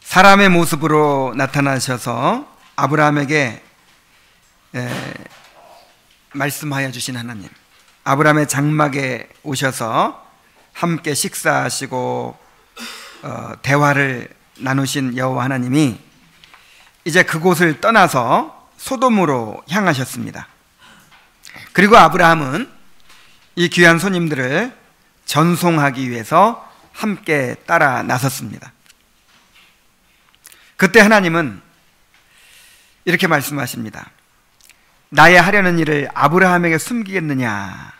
사람의 모습으로 나타나셔서 아브라함에게 말씀하여 주신 하나님, 아브라함의 장막에 오셔서 함께 식사하시고 대화를 나누신 여호와 하나님이 이제 그곳을 떠나서 소돔으로 향하셨습니다. 그리고 아브라함은 이 귀한 손님들을 전송하기 위해서 함께 따라 나섰습니다. 그때 하나님은 이렇게 말씀하십니다. 나의 하려는 일을 아브라함에게 숨기겠느냐.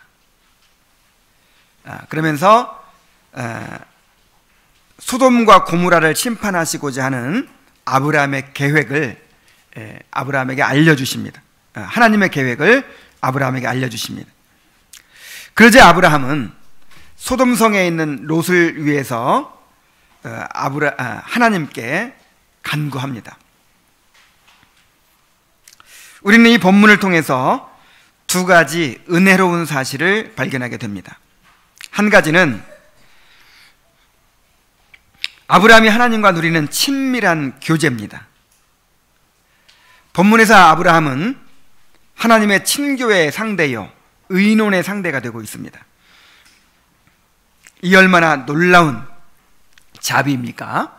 그러면서 소돔과 고모라를 심판하시고자 하는 아브라함의 계획을 아브라함에게 알려주십니다. 하나님의 계획을 아브라함에게 알려주십니다. 그러자 아브라함은 소돔성에 있는 롯을 위해서 하나님께 간구합니다. 우리는 이 본문을 통해서 두 가지 은혜로운 사실을 발견하게 됩니다. 한 가지는 아브라함이 하나님과 누리는 친밀한 교제입니다. 본문에서 아브라함은 하나님의 친교의 상대요, 의논의 상대가 되고 있습니다. 이 얼마나 놀라운 자비입니까?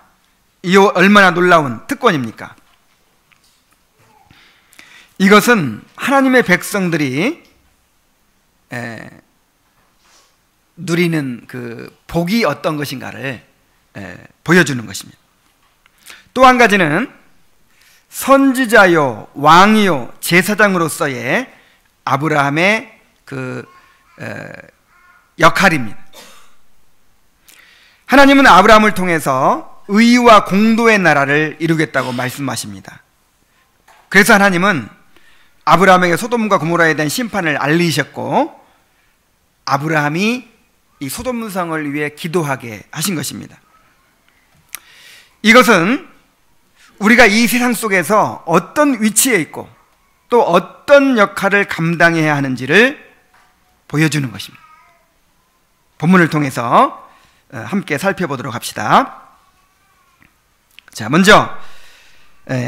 이 얼마나 놀라운 특권입니까? 이것은 하나님의 백성들이 누리는 그 복이 어떤 것인가를 보여주는 것입니다. 또 한 가지는 선지자요, 왕이요, 제사장으로서의 아브라함의 그 역할입니다. 하나님은 아브라함을 통해서 의와 공도의 나라를 이루겠다고 말씀하십니다. 그래서 하나님은 아브라함에게 소돔과 고모라에 대한 심판을 알리셨고, 아브라함이 이 소돔성을 위해 기도하게 하신 것입니다. 이것은 우리가 이 세상 속에서 어떤 위치에 있고 또 어떤 역할을 감당해야 하는지를 보여주는 것입니다. 본문을 통해서 함께 살펴보도록 합시다. 자, 먼저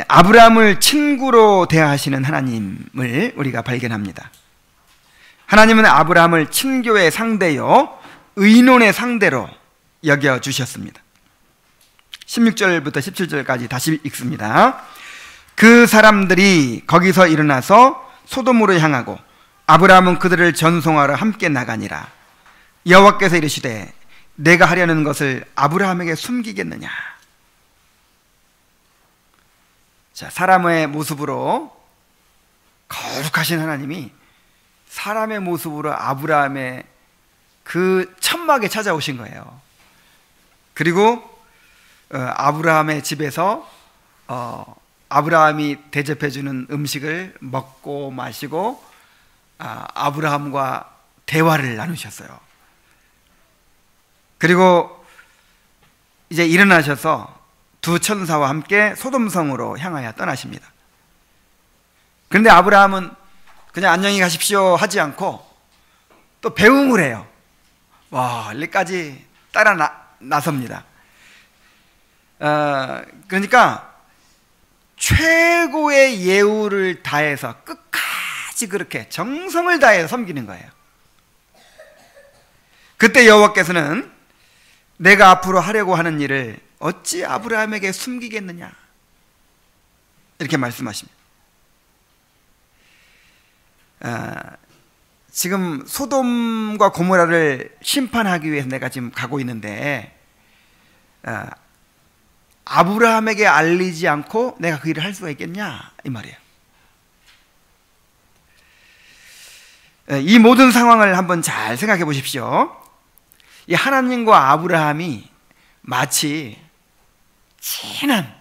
아브라함을 친구로 대하시는 하나님을 우리가 발견합니다. 하나님은 아브라함을 친교의 상대요, 의논의 상대로 여겨주셨습니다. 16절부터 17절까지 다시 읽습니다. 그 사람들이 거기서 일어나서 소돔으로 향하고 아브라함은 그들을 전송하러 함께 나가니라. 여호와께서 이르시되 내가 하려는 것을 아브라함에게 숨기겠느냐. 자, 사람의 모습으로 거룩하신 하나님이 사람의 모습으로 아브라함의 그 천막에 찾아오신 거예요. 그리고 아브라함의 집에서 아브라함이 대접해주는 음식을 먹고 마시고 아브라함과 대화를 나누셨어요. 그리고 이제 일어나셔서 두 천사와 함께 소돔성으로 향하여 떠나십니다. 그런데 아브라함은 그냥 안녕히 가십시오 하지 않고 또 배웅을 해요. 멀리까지 따라 나섭니다. 그러니까 최고의 예우를 다해서 끝까지 그렇게 정성을 다해서 섬기는 거예요. 그때 여호와께서는 내가 앞으로 하려고 하는 일을 어찌 아브라함에게 숨기겠느냐, 이렇게 말씀하십니다. 지금 소돔과 고모라를 심판하기 위해서 내가 지금 가고 있는데 아브라함에게 알리지 않고 내가 그 일을 할 수가 있겠냐, 이 말이에요. 이 모든 상황을 한번 잘 생각해 보십시오. 이 하나님과 아브라함이 마치 친한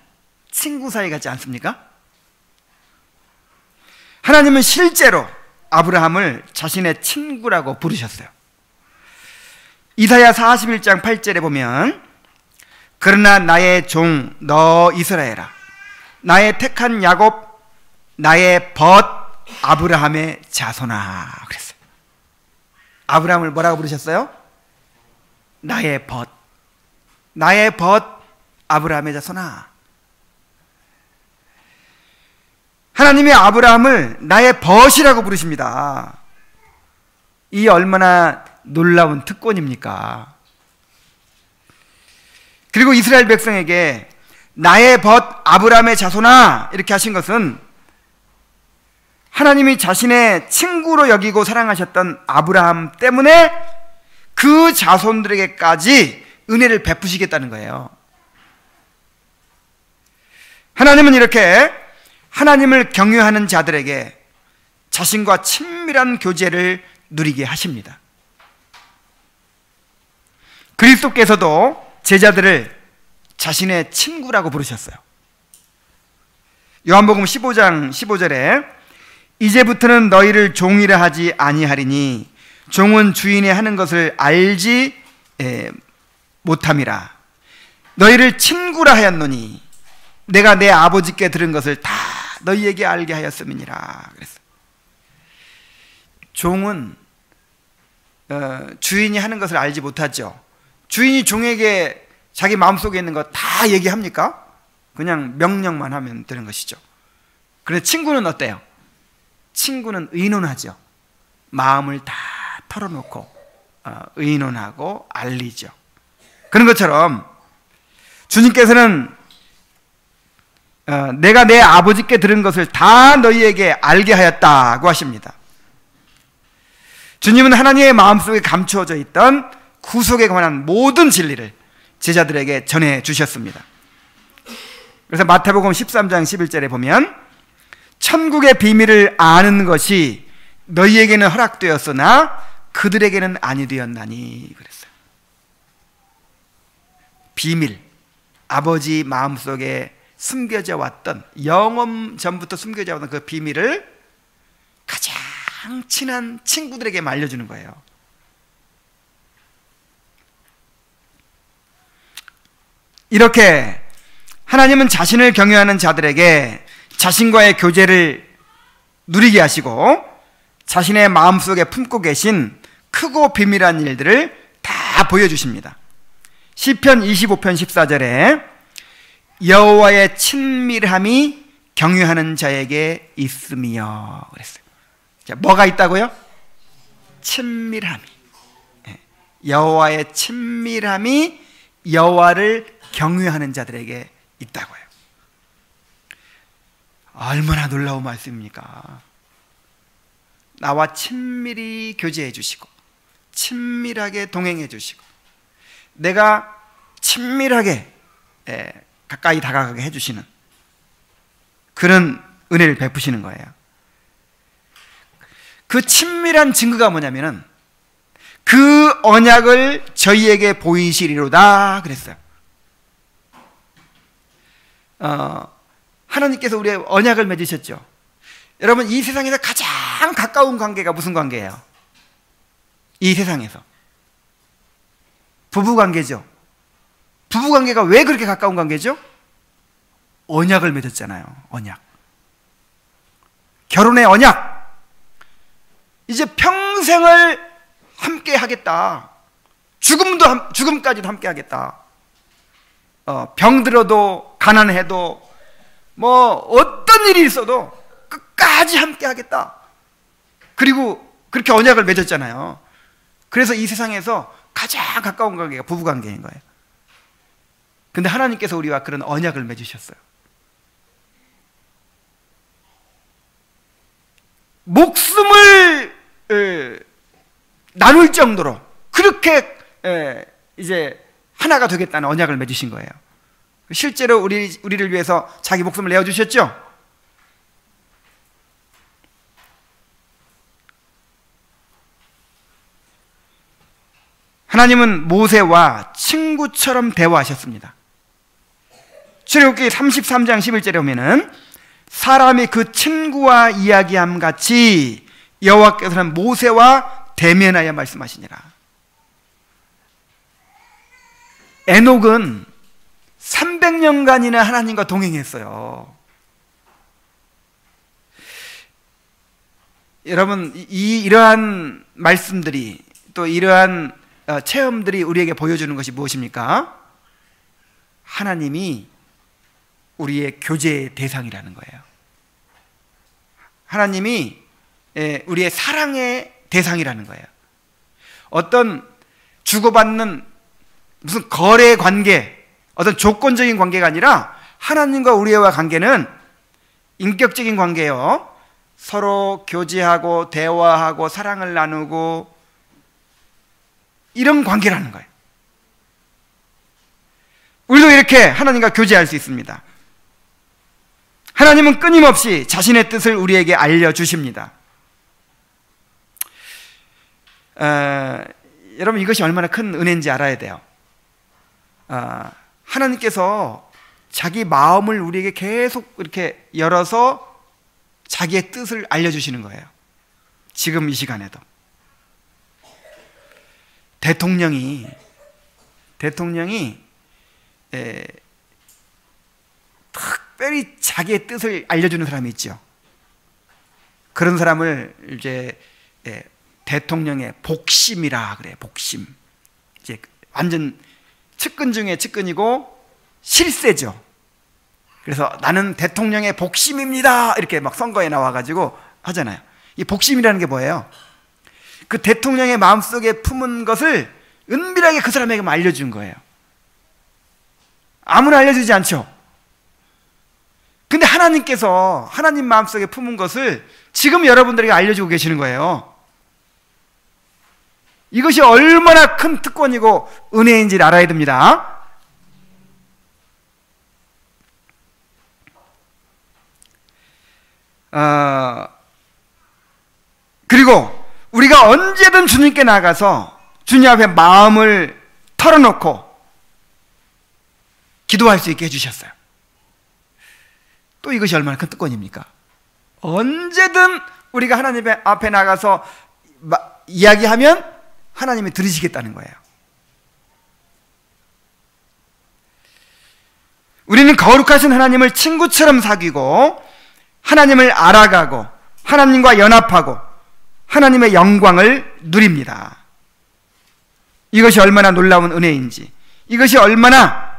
친구 사이 같지 않습니까? 하나님은 실제로 아브라함을 자신의 친구라고 부르셨어요. 이사야 41장 8절에 보면 그러나 나의 종 너 이스라엘아, 나의 택한 야곱, 나의 벗 아브라함의 자손아, 그랬어요. 아브라함을 뭐라고 부르셨어요? 나의 벗, 나의 벗 아브라함의 자손아. 하나님이 아브라함을 나의 벗이라고 부르십니다. 이 얼마나 놀라운 특권입니까? 그리고 이스라엘 백성에게 나의 벗 아브라함의 자손아 이렇게 하신 것은 하나님이 자신의 친구로 여기고 사랑하셨던 아브라함 때문에 그 자손들에게까지 은혜를 베푸시겠다는 거예요. 하나님은 이렇게 하나님을 경외하는 자들에게 자신과 친밀한 교제를 누리게 하십니다. 그리스도께서도 제자들을 자신의 친구라고 부르셨어요. 요한복음 15장 15절에 이제부터는 너희를 종이라 하지 아니하리니 종은 주인이 하는 것을 알지 못함이라. 너희를 친구라 하였노니 내가 내 아버지께 들은 것을 다 너희에게 알게 하였음이니라. 그랬어요. 종은 주인이 하는 것을 알지 못하죠. 주인이 종에게 자기 마음속에 있는 거 다 얘기합니까? 그냥 명령만 하면 되는 것이죠. 그런데 친구는 어때요? 친구는 의논하죠. 마음을 다 털어놓고 의논하고 알리죠. 그런 것처럼 주님께서는 내가 내 아버지께 들은 것을 다 너희에게 알게 하였다고 하십니다. 주님은 하나님의 마음속에 감추어져 있던 구속에 관한 모든 진리를 제자들에게 전해 주셨습니다. 그래서 마태복음 13장 11절에 보면 천국의 비밀을 아는 것이 너희에게는 허락되었으나 그들에게는 아니 되었나니 그랬어요. 비밀, 아버지 마음속에 숨겨져 왔던, 영원 전부터 숨겨져 왔던 그 비밀을 가장 친한 친구들에게 알려주는 거예요. 이렇게 하나님은 자신을 경외하는 자들에게 자신과의 교제를 누리게 하시고 자신의 마음속에 품고 계신 크고 비밀한 일들을 다 보여주십니다. 시편 25편 14절에 여호와의 친밀함이 경외하는 자에게 있음이요 그랬어요. 자, 뭐가 있다고요? 친밀함이. 여호와의 친밀함이 여호와를 경외하는 자들에게 있다고요. 얼마나 놀라운 말씀입니까? 나와 친밀히 교제해 주시고 친밀하게 동행해 주시고 내가 친밀하게 가까이 다가가게 해주시는 그런 은혜를 베푸시는 거예요. 그 친밀한 증거가 뭐냐면은 그 언약을 저희에게 보이시리로다 그랬어요. 하나님께서 우리의 언약을 맺으셨죠. 여러분, 이 세상에서 가장 가까운 관계가 무슨 관계예요? 이 세상에서 부부관계죠. 부부관계가 왜 그렇게 가까운 관계죠? 언약을 맺었잖아요. 언약. 결혼의 언약. 이제 평생을 함께 하겠다. 죽음까지도 함께 하겠다. 병들어도 가난해도 뭐 어떤 일이 있어도 끝까지 함께 하겠다. 그리고 그렇게 언약을 맺었잖아요. 그래서 이 세상에서 가장 가까운 관계가 부부관계인 거예요. 근데 하나님께서 우리와 그런 언약을 맺으셨어요. 목숨을 나눌 정도로 그렇게 이제 하나가 되겠다는 언약을 맺으신 거예요. 실제로 우리를 위해서 자기 목숨을 내어주셨죠? 하나님은 모세와 친구처럼 대화하셨습니다. 출애굽기 33장 11절에 보면은 사람이 그 친구와 이야기함 같이 여호와께서는 모세와 대면하여 말씀하시니라. 에녹은 300년간이나 하나님과 동행했어요. 여러분, 이러한 말씀들이 또 이러한 체험들이 우리에게 보여주는 것이 무엇입니까? 하나님이 우리의 교제의 대상이라는 거예요. 하나님이 우리의 사랑의 대상이라는 거예요. 어떤 주고받는 무슨 거래 관계, 어떤 조건적인 관계가 아니라 하나님과 우리와 관계는 인격적인 관계예요. 서로 교제하고 대화하고 사랑을 나누고 이런 관계라는 거예요. 우리도 이렇게 하나님과 교제할 수 있습니다. 하나님은 끊임없이 자신의 뜻을 우리에게 알려주십니다. 여러분, 이것이 얼마나 큰 은혜인지 알아야 돼요. 하나님께서 자기 마음을 우리에게 계속 이렇게 열어서 자기의 뜻을 알려주시는 거예요. 지금 이 시간에도. 대통령이 특별히 자기의 뜻을 알려주는 사람이 있죠. 그런 사람을 이제 대통령의 복심이라 그래요. 복심. 이제 완전 측근 중에 측근이고 실세죠. 그래서 나는 대통령의 복심입니다 이렇게 막 선거에 나와가지고 하잖아요. 이 복심이라는 게 뭐예요? 그 대통령의 마음속에 품은 것을 은밀하게 그 사람에게 알려준 거예요. 아무나 알려주지 않죠. 근데 하나님께서 하나님 마음속에 품은 것을 지금 여러분들에게 알려주고 계시는 거예요. 이것이 얼마나 큰 특권이고 은혜인지를 알아야 됩니다. 그리고 우리가 언제든 주님께 나가서 주님 앞에 마음을 털어놓고 기도할 수 있게 해주셨어요. 또 이것이 얼마나 큰 특권입니까? 언제든 우리가 하나님 앞에 나가서 이야기하면 하나님이 들으시겠다는 거예요. 우리는 거룩하신 하나님을 친구처럼 사귀고 하나님을 알아가고 하나님과 연합하고 하나님의 영광을 누립니다. 이것이 얼마나 놀라운 은혜인지, 이것이 얼마나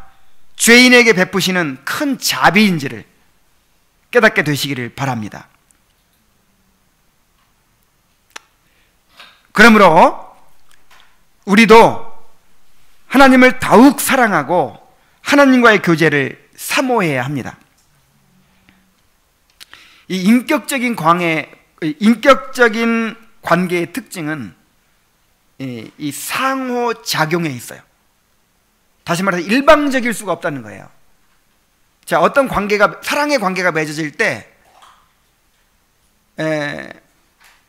죄인에게 베푸시는 큰 자비인지를 깨닫게 되시기를 바랍니다. 그러므로 우리도 하나님을 더욱 사랑하고 하나님과의 교제를 사모해야 합니다. 이 인격적인 관계의 특징은 이 상호작용에 있어요. 다시 말해서 일방적일 수가 없다는 거예요. 자, 어떤 사랑의 관계가 맺어질 때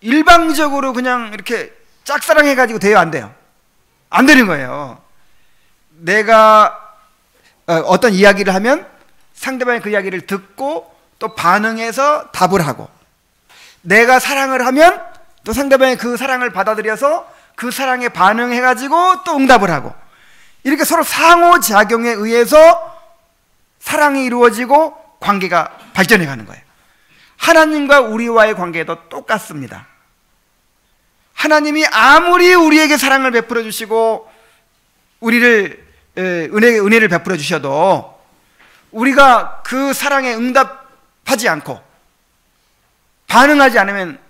일방적으로 그냥 이렇게 짝사랑해가지고 돼요, 안 돼요? 안 되는 거예요. 내가 어떤 이야기를 하면 상대방이 그 이야기를 듣고 또 반응해서 답을 하고, 내가 사랑을 하면 또 상대방이 그 사랑을 받아들여서 그 사랑에 반응해가지고 또 응답을 하고, 이렇게 서로 상호작용에 의해서 사랑이 이루어지고 관계가 발전해 가는 거예요. 하나님과 우리와의 관계도 똑같습니다. 하나님이 아무리 우리에게 사랑을 베풀어 주시고 우리를 은혜를 베풀어 주셔도 우리가 그 사랑에 응답하지 않고 반응하지 않으면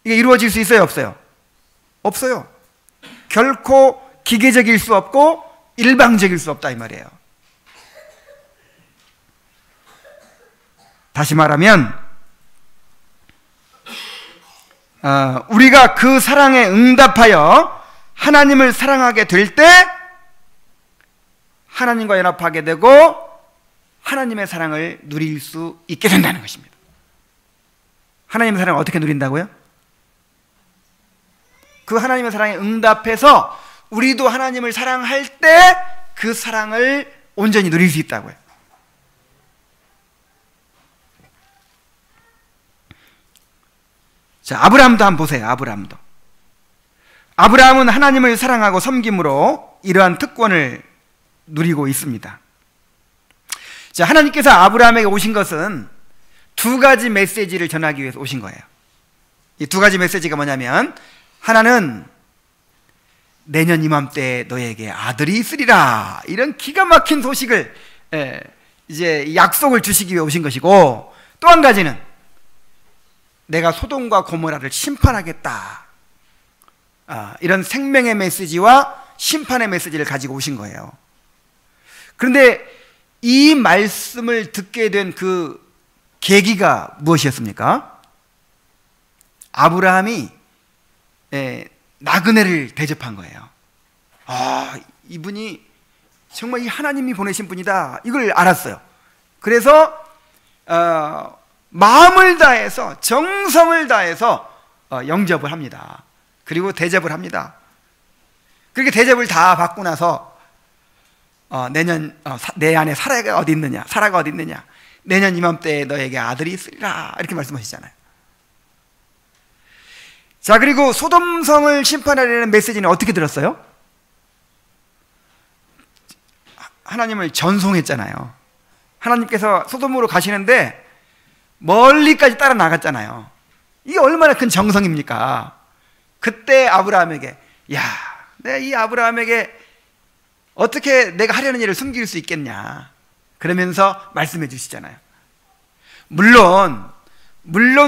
이게 이루어질 수 있어요, 없어요? 없어요. 결코 기계적일 수 없고 일방적일 수 없다 이 말이에요. 다시 말하면 우리가 그 사랑에 응답하여 하나님을 사랑하게 될 때 하나님과 연합하게 되고 하나님의 사랑을 누릴 수 있게 된다는 것입니다. 하나님의 사랑을 어떻게 누린다고요? 그 하나님의 사랑에 응답해서 우리도 하나님을 사랑할 때 그 사랑을 온전히 누릴 수 있다고요. 자, 아브라함도 한번 보세요. 아브라함은 하나님을 사랑하고 섬김으로 이러한 특권을 누리고 있습니다. 자, 하나님께서 아브라함에게 오신 것은 두 가지 메시지를 전하기 위해서 오신 거예요. 이 두 가지 메시지가 뭐냐면, 하나는 내년 이맘때 너에게 아들이 있으리라, 이런 기가 막힌 소식을 이제 약속을 주시기 위해 오신 것이고, 또 한 가지는 내가 소돔과 고모라를 심판하겠다. 이런 생명의 메시지와 심판의 메시지를 가지고 오신 거예요. 그런데 이 말씀을 듣게 된 그 계기가 무엇이었습니까? 아브라함이 나그네를 대접한 거예요. 이분이 정말 이 하나님이 보내신 분이다, 이걸 알았어요. 그래서 마음을 다해서, 정성을 다해서 영접을 합니다. 그리고 대접을 합니다. 그렇게 대접을 다 받고 나서 내년 내 안에 사라가 어디 있느냐, 내년 이맘때에 너에게 아들이 있으리라, 이렇게 말씀하시잖아요. 자, 그리고 소돔성을 심판하려는 메시지는 어떻게 들었어요? 하나님을 전송했잖아요. 하나님께서 소돔으로 가시는데 멀리까지 따라 나갔잖아요. 이게 얼마나 큰 정성입니까? 그때 아브라함에게, 내가 이 아브라함에게 어떻게 내가 하려는 일을 숨길 수 있겠냐, 그러면서 말씀해 주시잖아요. 물론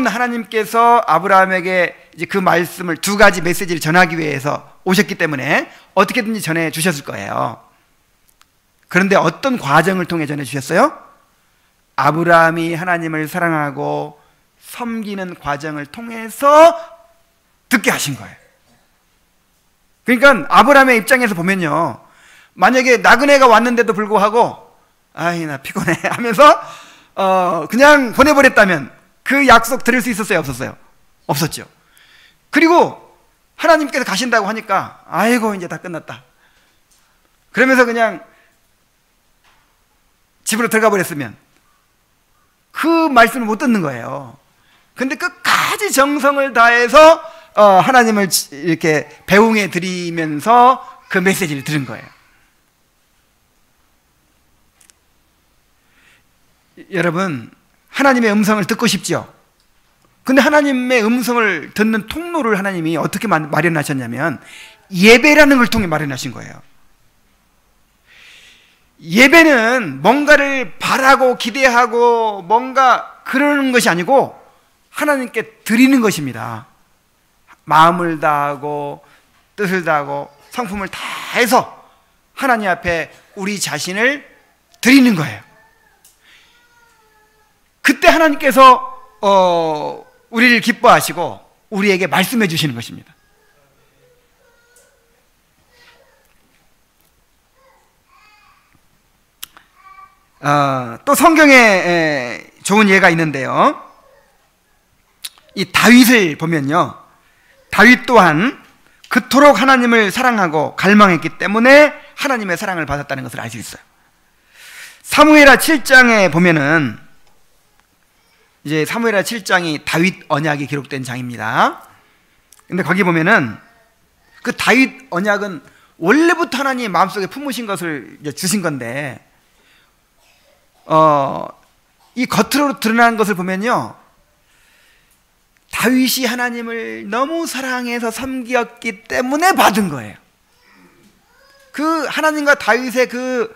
하나님께서 아브라함에게 이제 그 말씀을, 두 가지 메시지를 전하기 위해서 오셨기 때문에 어떻게든지 전해 주셨을 거예요. 그런데 어떤 과정을 통해 전해 주셨어요? 아브라함이 하나님을 사랑하고 섬기는 과정을 통해서 듣게 하신 거예요. 그러니까 아브라함의 입장에서 보면요, 만약에 나그네가 왔는데도 불구하고 나 피곤해 하면서 그냥 보내버렸다면 그 약속 들을 수 있었어요, 없었어요? 없었죠. 그리고 하나님께서 가신다고 하니까 아이고 이제 다 끝났다, 그러면서 그냥 집으로 들어가 버렸으면 그 말씀을 못 듣는 거예요. 근데 끝까지 정성을 다해서 하나님을 이렇게 배웅해 드리면서 그 메시지를 들은 거예요. 여러분, 하나님의 음성을 듣고 싶죠? 근데 하나님의 음성을 듣는 통로를 하나님이 어떻게 마련하셨냐면 예배라는 걸 통해 마련하신 거예요. 예배는 뭔가를 바라고 기대하고 뭔가 그러는 것이 아니고 하나님께 드리는 것입니다. 마음을 다하고 뜻을 다하고 성품을 다해서 하나님 앞에 우리 자신을 드리는 거예요. 그때 하나님께서 우리를 기뻐하시고 우리에게 말씀해 주시는 것입니다. 또 성경에 좋은 예가 있는데요, 이 다윗을 보면요, 다윗 또한 그토록 하나님을 사랑하고 갈망했기 때문에 하나님의 사랑을 받았다는 것을 알 수 있어요. 사무엘하 7장에 보면은, 이제 사무엘하 7장이 다윗 언약이 기록된 장입니다. 근데 거기 보면은 그 다윗 언약은 원래부터 하나님 마음속에 품으신 것을 이제 주신 건데, 이 겉으로 드러난 것을 보면요, 다윗이 하나님을 너무 사랑해서 섬겼기 때문에 받은 거예요. 그 하나님과 다윗의 그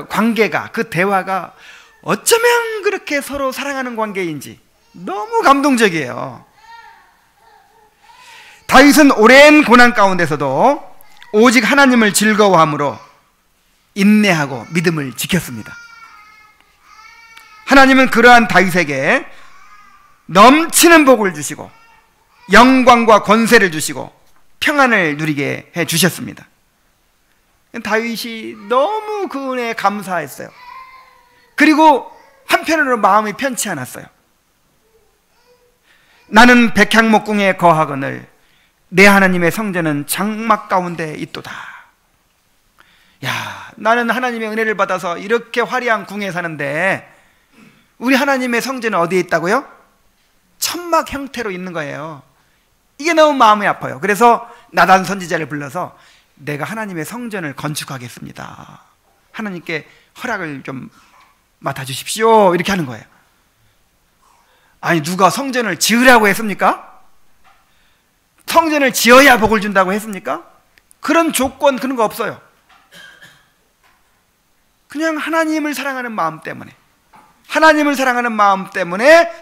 관계가, 그 대화가 어쩌면 그렇게 서로 사랑하는 관계인지 너무 감동적이에요. 다윗은 오랜 고난 가운데서도 오직 하나님을 즐거워함으로 인내하고 믿음을 지켰습니다. 하나님은 그러한 다윗에게 넘치는 복을 주시고 영광과 권세를 주시고 평안을 누리게 해 주셨습니다. 다윗이 너무 그 은혜에 감사했어요. 그리고 한편으로 마음이 편치 않았어요. 나는 백향목궁에 거하거늘 내 하나님의 성전은 장막 가운데 있도다. 나는 하나님의 은혜를 받아서 이렇게 화려한 궁에 사는데 우리 하나님의 성전은 어디에 있다고요? 천막 형태로 있는 거예요. 이게 너무 마음이 아파요. 그래서 나단 선지자를 불러서 내가 하나님의 성전을 건축하겠습니다, 하나님께 허락을 좀 맡아주십시오, 이렇게 하는 거예요. 아니, 누가 성전을 지으라고 했습니까? 성전을 지어야 복을 준다고 했습니까? 그런 조건, 그런 거 없어요. 그냥 하나님을 사랑하는 마음 때문에,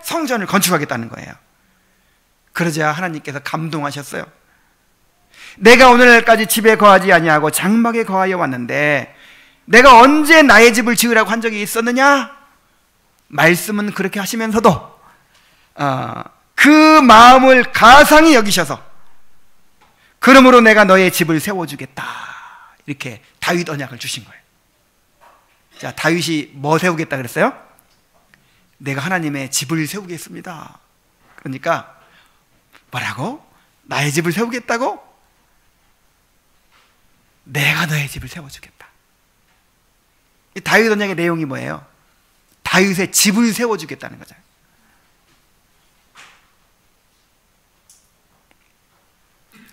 성전을 건축하겠다는 거예요. 그러자 하나님께서 감동하셨어요. 내가 오늘날까지 집에 거하지 아니하고 장막에 거하여 왔는데 내가 언제 나의 집을 지으라고 한 적이 있었느냐? 말씀은 그렇게 하시면서도 그 마음을 가상히 여기셔서 그러므로 내가 너의 집을 세워주겠다, 이렇게 다윗 언약을 주신 거예요. 자, 다윗이 뭐 세우겠다 그랬어요? 내가 하나님의 집을 세우겠습니다. 그러니까 뭐라고? 나의 집을 세우겠다고? 내가 너의 집을 세워주겠다. 이 다윗 언약의 내용이 뭐예요? 다윗의 집을 세워주겠다는 거잖아요.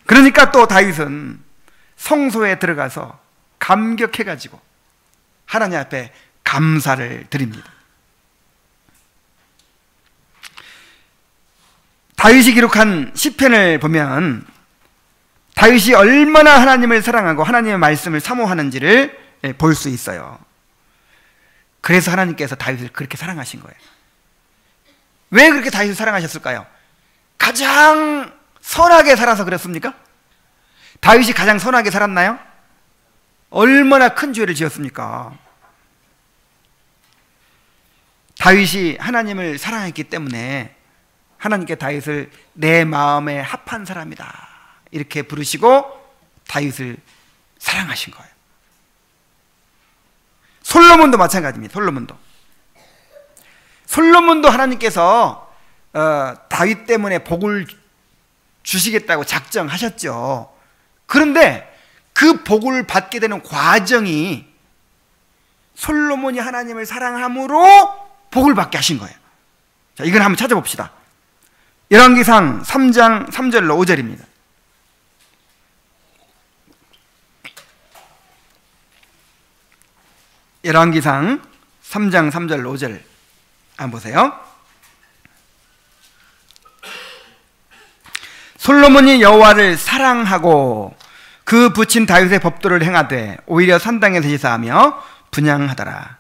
그러니까 또 다윗은 성소에 들어가서 감격해가지고 하나님 앞에 감사를 드립니다. 다윗이 기록한 시편을 보면 다윗이 얼마나 하나님을 사랑하고 하나님의 말씀을 사모하는지를 볼 수 있어요. 그래서 하나님께서 다윗을 그렇게 사랑하신 거예요. 왜 그렇게 다윗을 사랑하셨을까요? 가장 선하게 살아서 그렇습니까? 다윗이 가장 선하게 살았나요? 얼마나 큰 죄를 지었습니까? 다윗이 하나님을 사랑했기 때문에 하나님께 다윗을 내 마음에 합한 사람이다, 이렇게 부르시고 다윗을 사랑하신 거예요. 솔로몬도 마찬가지입니다. 솔로몬도 하나님께서 다윗 때문에 복을 주시겠다고 작정하셨죠. 그런데 그 복을 받게 되는 과정이 솔로몬이 하나님을 사랑함으로 복을 받게 하신 거예요. 자, 이걸 한번 찾아봅시다. 열왕기상 3장 3절로 5절입니다. 열왕기상 3장 3절로 5절 한번 보세요. 솔로몬이 여호와를 사랑하고 그 붙인 다윗의 법도를 행하되 오히려 산당에서 제사하며 분향하더라.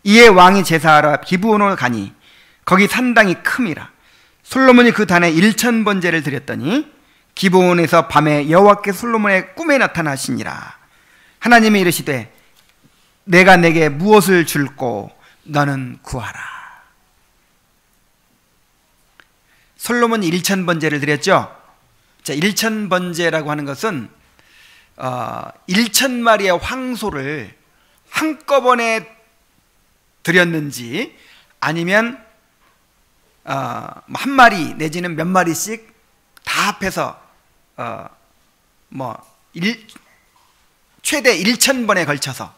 이에 왕이 제사하러 기브온으로 가니 거기 산당이 큼이라. 솔로몬이 그 단에 1000번제를 드렸더니 기브온에서 밤에 여호와께 솔로몬의 꿈에 나타나시니라. 하나님이 이르시되 내가 내게 무엇을 줄꼬 너는 구하라. 솔로몬이 1000번제를 드렸죠. 자, 1000번제라고 하는 것은 1000마리의 황소를 한꺼번에 드렸는지 아니면 한 마리 내지는 몇 마리씩 다 합해서 최대 1000번에 걸쳐서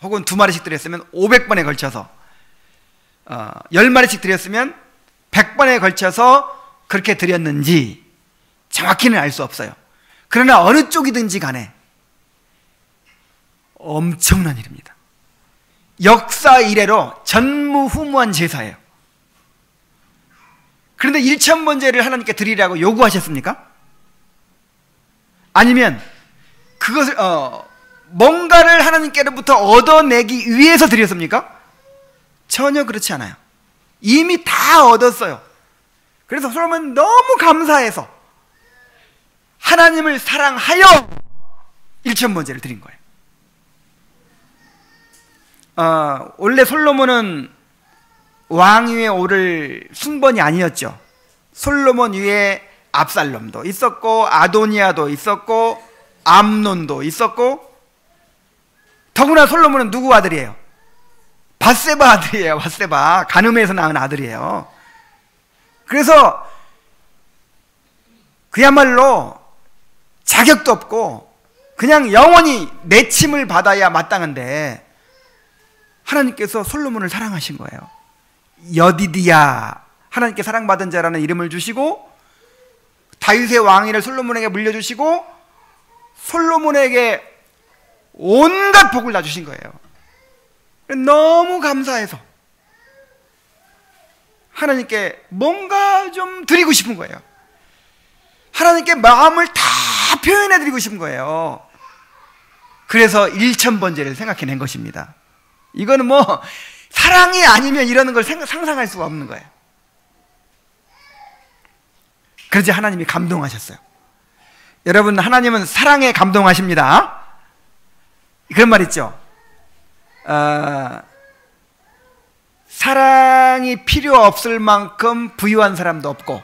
혹은 2마리씩 드렸으면 500번에 걸쳐서 10마리씩 드렸으면 100번에 걸쳐서 그렇게 드렸는지 정확히는 알 수 없어요. 그러나 어느 쪽이든지 간에 엄청난 일입니다. 역사 이래로 전무후무한 제사예요. 그런데 1000번제를 하나님께 드리라고 요구하셨습니까? 아니면 그것을 뭔가를 하나님께로부터 얻어내기 위해서 드렸습니까? 전혀 그렇지 않아요. 이미 다 얻었어요. 그래서 솔로몬은 너무 감사해서 하나님을 사랑하여 1000번제를 드린 거예요. 원래 솔로몬은 왕 위에 오를 순번이 아니었죠. 솔로몬 위에 압살롬도 있었고 아도니아도 있었고 암논도 있었고, 더구나 솔로몬은 누구 아들이에요? 밧세바 아들이에요. 밧세바, 가늠에서 낳은 아들이에요. 그래서 그야말로 자격도 없고 그냥 영원히 내침을 받아야 마땅한데 하나님께서 솔로몬을 사랑하신 거예요. 여디디야, 하나님께 사랑받은 자라는 이름을 주시고 다윗의 왕위를 솔로몬에게 물려주시고 솔로몬에게 온갖 복을 다 주신 거예요. 너무 감사해서 하나님께 뭔가 좀 드리고 싶은 거예요. 하나님께 마음을 다 표현해드리고 싶은 거예요. 그래서 1000번제를 생각해낸 것입니다. 이거는 뭐 사랑이 아니면 이러는 걸 상상할 수가 없는 거예요. 그러자 하나님이 감동하셨어요. 여러분, 하나님은 사랑에 감동하십니다. 그런 말 있죠. 사랑이 필요 없을 만큼 부유한 사람도 없고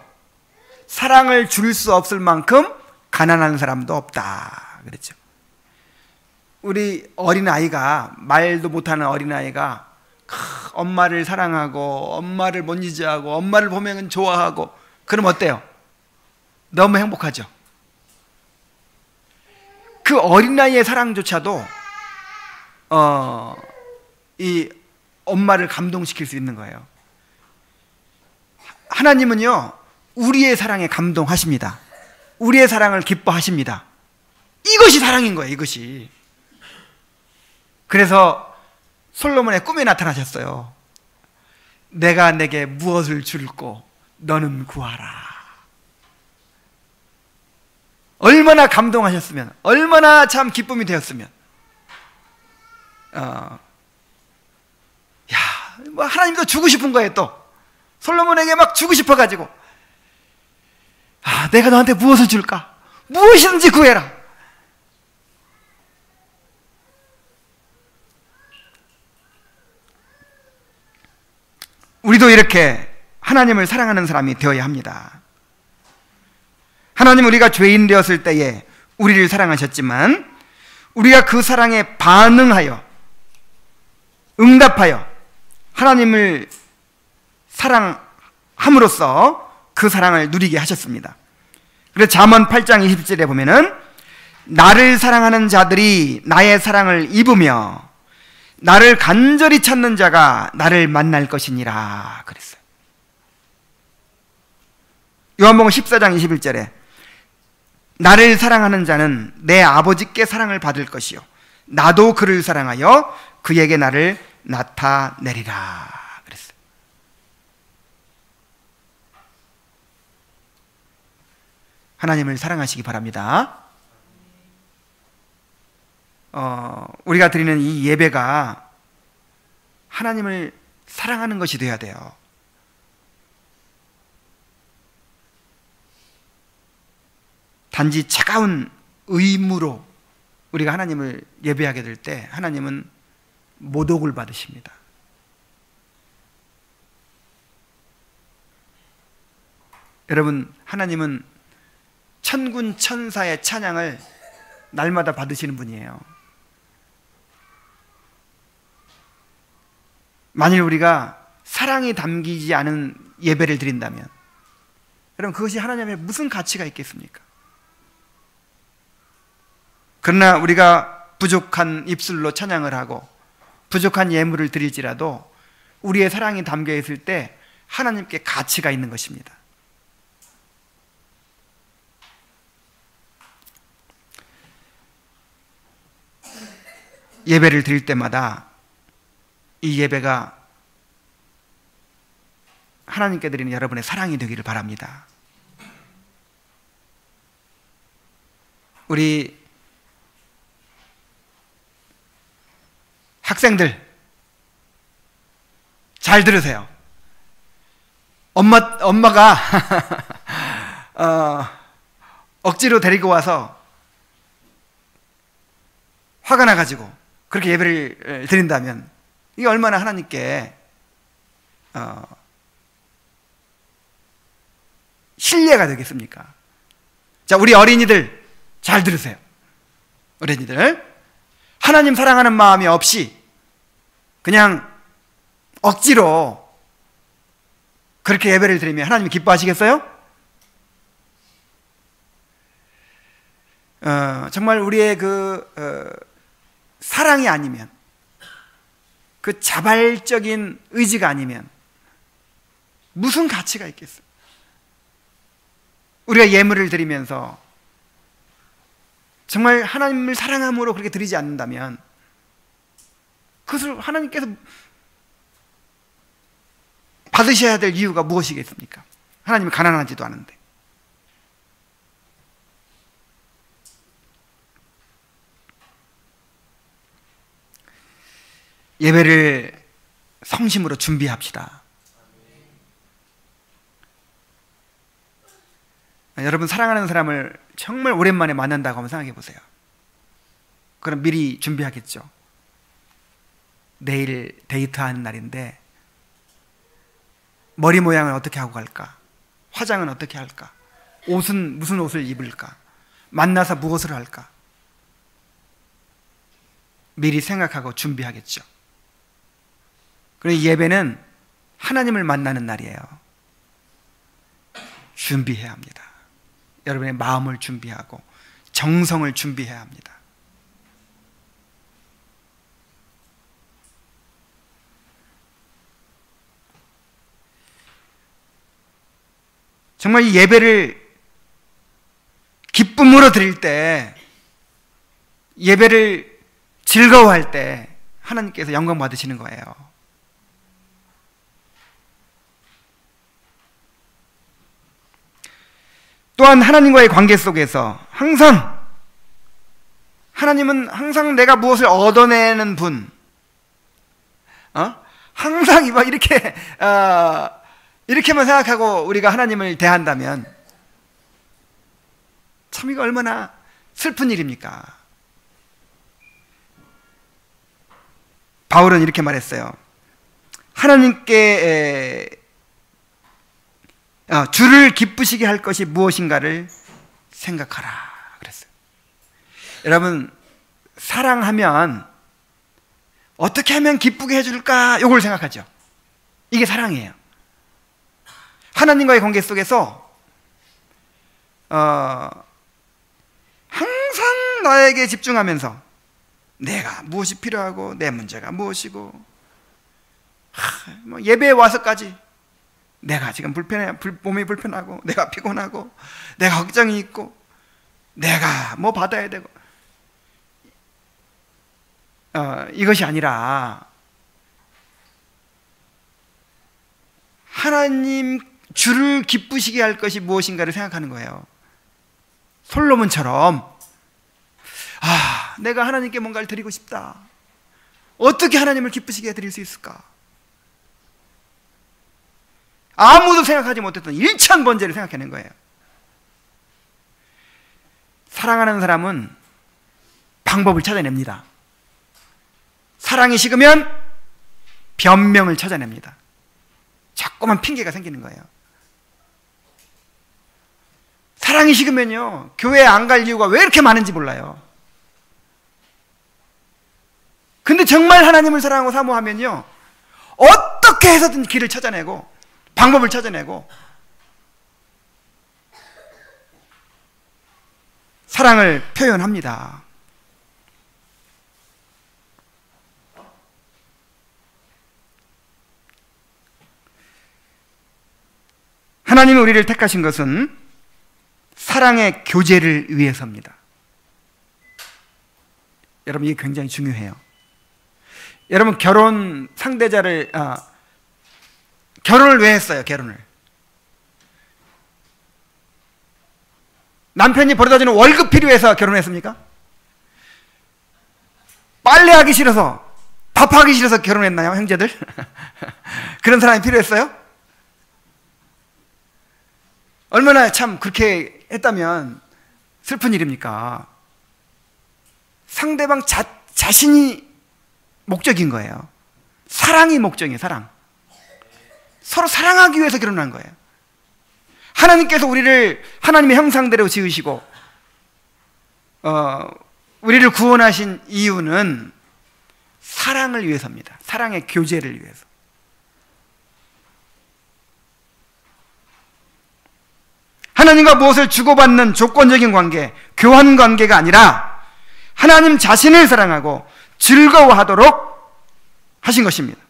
사랑을 줄 수 없을 만큼 가난한 사람도 없다 그랬죠. 우리 어린아이가, 말도 못하는 어린아이가 엄마를 사랑하고 엄마를 못 잊어하고 엄마를 보면 좋아하고 그럼 어때요? 너무 행복하죠. 그 어린아이의 사랑조차도 이 엄마를 감동시킬 수 있는 거예요. 하나님은요, 우리의 사랑에 감동하십니다. 우리의 사랑을 기뻐하십니다. 이것이 사랑인 거예요, 이것이. 그래서 솔로몬의 꿈에 나타나셨어요. 내가 내게 무엇을 줄고 너는 구하라. 얼마나 감동하셨으면, 얼마나 참 기쁨이 되었으면. 뭐 하나님도 주고 싶은 거예요. 또 솔로몬에게 막 주고 싶어가지고, 내가 너한테 무엇을 줄까? 무엇이든지 구해라. 우리도 이렇게 하나님을 사랑하는 사람이 되어야 합니다. 하나님, 우리가 죄인 되었을 때에 우리를 사랑하셨지만 우리가 그 사랑에 반응하여 응답하여 하나님을 사랑함으로써 그 사랑을 누리게 하셨습니다. 그래서 잠언 8장 20절에 보면은 나를 사랑하는 자들이 나의 사랑을 입으며 나를 간절히 찾는 자가 나를 만날 것이니라 그랬어요. 요한복음 14장 21절에 나를 사랑하는 자는 내 아버지께 사랑을 받을 것이요 나도 그를 사랑하여 그에게 나를 나타내리라 그랬어요. 하나님을 사랑하시기 바랍니다. 우리가 드리는 이 예배가 하나님을 사랑하는 것이 되어야 돼요. 단지 차가운 의무로 우리가 하나님을 예배하게 될 때 하나님은 모독을 받으십니다. 여러분, 하나님은 천군 천사의 찬양을 날마다 받으시는 분이에요. 만일 우리가 사랑이 담기지 않은 예배를 드린다면 여러분, 그것이 하나님의 무슨 가치가 있겠습니까? 그러나 우리가 부족한 입술로 찬양을 하고 부족한 예물을 드릴지라도 우리의 사랑이 담겨 있을 때 하나님께 가치가 있는 것입니다. 예배를 드릴 때마다 이 예배가 하나님께 드리는 여러분의 사랑이 되기를 바랍니다. 우리 학생들 잘 들으세요. 엄마가 억지로 데리고 와서 화가 나가지고 그렇게 예배를 드린다면 이게 얼마나 하나님께 신뢰가 되겠습니까? 자, 우리 어린이들 잘 들으세요. 어린이들, 하나님 사랑하는 마음이 없이 그냥 억지로 그렇게 예배를 드리면 하나님이 기뻐하시겠어요? 정말 우리의 사랑이 아니면, 그 자발적인 의지가 아니면 무슨 가치가 있겠어요? 우리가 예물을 드리면서 정말 하나님을 사랑함으로 그렇게 드리지 않는다면 그것을 하나님께서 받으셔야 될 이유가 무엇이겠습니까? 하나님이 가난하지도 않은데. 예배를 성심으로 준비합시다. 여러분 사랑하는 사람을 정말 오랜만에 만난다고 한번 생각해 보세요. 그럼 미리 준비하겠죠. 내일 데이트하는 날인데 머리 모양을 어떻게 하고 갈까? 화장은 어떻게 할까? 옷은 무슨 옷을 입을까? 만나서 무엇을 할까? 미리 생각하고 준비하겠죠. 그리고 예배는 하나님을 만나는 날이에요. 준비해야 합니다. 여러분의 마음을 준비하고 정성을 준비해야 합니다. 정말 이 예배를 기쁨으로 드릴 때, 예배를 즐거워할 때 하나님께서 영광 받으시는 거예요. 또한 하나님과의 관계 속에서 하나님은 항상 내가 무엇을 얻어내는 분, 항상 이렇게만 생각하고 우리가 하나님을 대한다면 참 이거 얼마나 슬픈 일입니까? 바울은 이렇게 말했어요. 하나님께 주를 기쁘시게 할 것이 무엇인가를 생각하라 그랬어요. 여러분, 사랑하면 어떻게 하면 기쁘게 해줄까? 이걸 생각하죠. 이게 사랑이에요. 하나님과의 관계 속에서 항상 나에게 집중하면서 내가 무엇이 필요하고 내 문제가 무엇이고, 예배에 와서까지 내가 지금 몸이 불편하고 내가 피곤하고 내가 걱정이 있고 내가 뭐 받아야 되고, 이것이 아니라 하나님 주를 기쁘시게 할 것이 무엇인가를 생각하는 거예요. 솔로몬처럼 내가 하나님께 뭔가를 드리고 싶다. 어떻게 하나님을 기쁘시게 드릴 수 있을까? 아무도 생각하지 못했던 일천번제를 생각해낸 거예요. 사랑하는 사람은 방법을 찾아냅니다. 사랑이 식으면 변명을 찾아냅니다. 자꾸만 핑계가 생기는 거예요. 사랑이 식으면요, 교회에 안 갈 이유가 왜 이렇게 많은지 몰라요. 근데 정말 하나님을 사랑하고 사모하면요, 어떻게 해서든 길을 찾아내고 방법을 찾아내고 사랑을 표현합니다. 하나님이 우리를 택하신 것은 사랑의 교제를 위해서입니다. 여러분, 이게 굉장히 중요해요. 여러분, 결혼 상대자를 결혼을 왜 했어요? 결혼을 남편이 벌어다주는 월급 필요해서 결혼했습니까? 빨래하기 싫어서, 밥하기 싫어서 결혼했나요, 형제들? 그런 사람이 필요했어요? 얼마나 참 그렇게 했다면 슬픈 일입니까? 상대방 자신이 목적인 거예요. 사랑이 목적이에요. 사랑. 서로 사랑하기 위해서 결혼한 거예요. 하나님께서 우리를 하나님의 형상대로 지으시고 우리를 구원하신 이유는 사랑을 위해서입니다. 사랑의 교제를 위해서. 하나님과 무엇을 주고받는 조건적인 관계, 교환 관계가 아니라 하나님 자신을 사랑하고 즐거워하도록 하신 것입니다.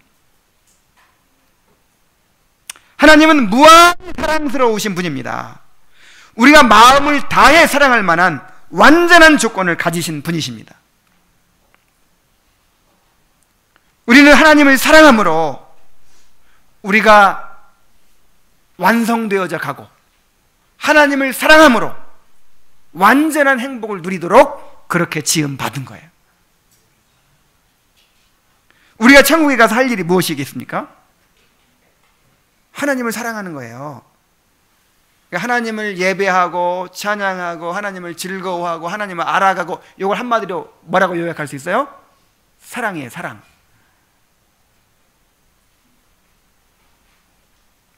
하나님은 무한 사랑스러우신 분입니다. 우리가 마음을 다해 사랑할 만한 완전한 조건을 가지신 분이십니다. 우리는 하나님을 사랑함으로 우리가 완성되어져 가고, 하나님을 사랑함으로 완전한 행복을 누리도록 그렇게 지음받은 거예요. 우리가 천국에 가서 할 일이 무엇이겠습니까? 하나님을 사랑하는 거예요. 하나님을 예배하고 찬양하고 하나님을 즐거워하고 하나님을 알아가고, 이걸 한마디로 뭐라고 요약할 수 있어요? 사랑이에요, 사랑.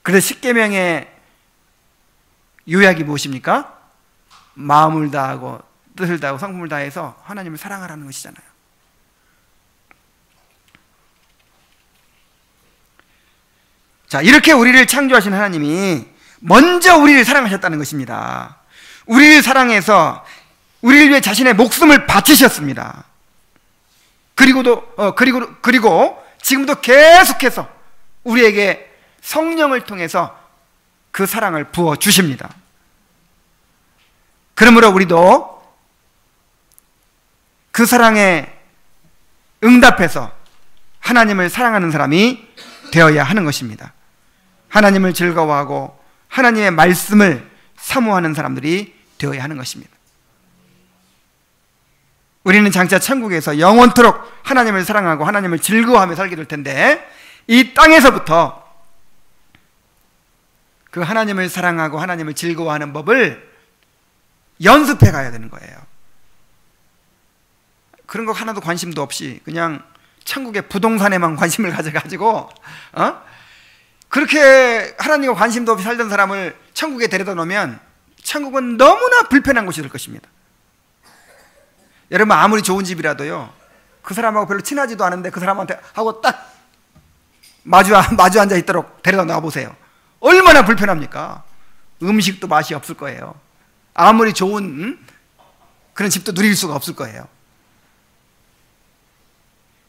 그래서 십계명의 요약이 무엇입니까? 마음을 다하고 뜻을 다하고 성품을 다해서 하나님을 사랑하라는 것이잖아요. 자, 이렇게 우리를 창조하신 하나님이 먼저 우리를 사랑하셨다는 것입니다. 우리를 사랑해서 우리를 위해 자신의 목숨을 바치셨습니다. 그리고 지금도 계속해서 우리에게 성령을 통해서 그 사랑을 부어 주십니다. 그러므로 우리도 그 사랑에 응답해서 하나님을 사랑하는 사람이 되어야 하는 것입니다. 하나님을 즐거워하고 하나님의 말씀을 사모하는 사람들이 되어야 하는 것입니다. 우리는 장차 천국에서 영원토록 하나님을 사랑하고 하나님을 즐거워하며 살게 될 텐데, 이 땅에서부터 그 하나님을 사랑하고 하나님을 즐거워하는 법을 연습해 가야 되는 거예요. 그런 거 하나도 관심도 없이 그냥 천국의 부동산에만 관심을 가져가지고 그렇게 하나님과 관심도 없이 살던 사람을 천국에 데려다 놓으면 천국은 너무나 불편한 곳이 될 것입니다. 여러분, 아무리 좋은 집이라도요, 그 사람하고 별로 친하지도 않은데 그 사람한테 하고 딱 마주 앉아 있도록 데려다 놔보세요. 얼마나 불편합니까? 음식도 맛이 없을 거예요. 아무리 좋은 그런 집도 누릴 수가 없을 거예요.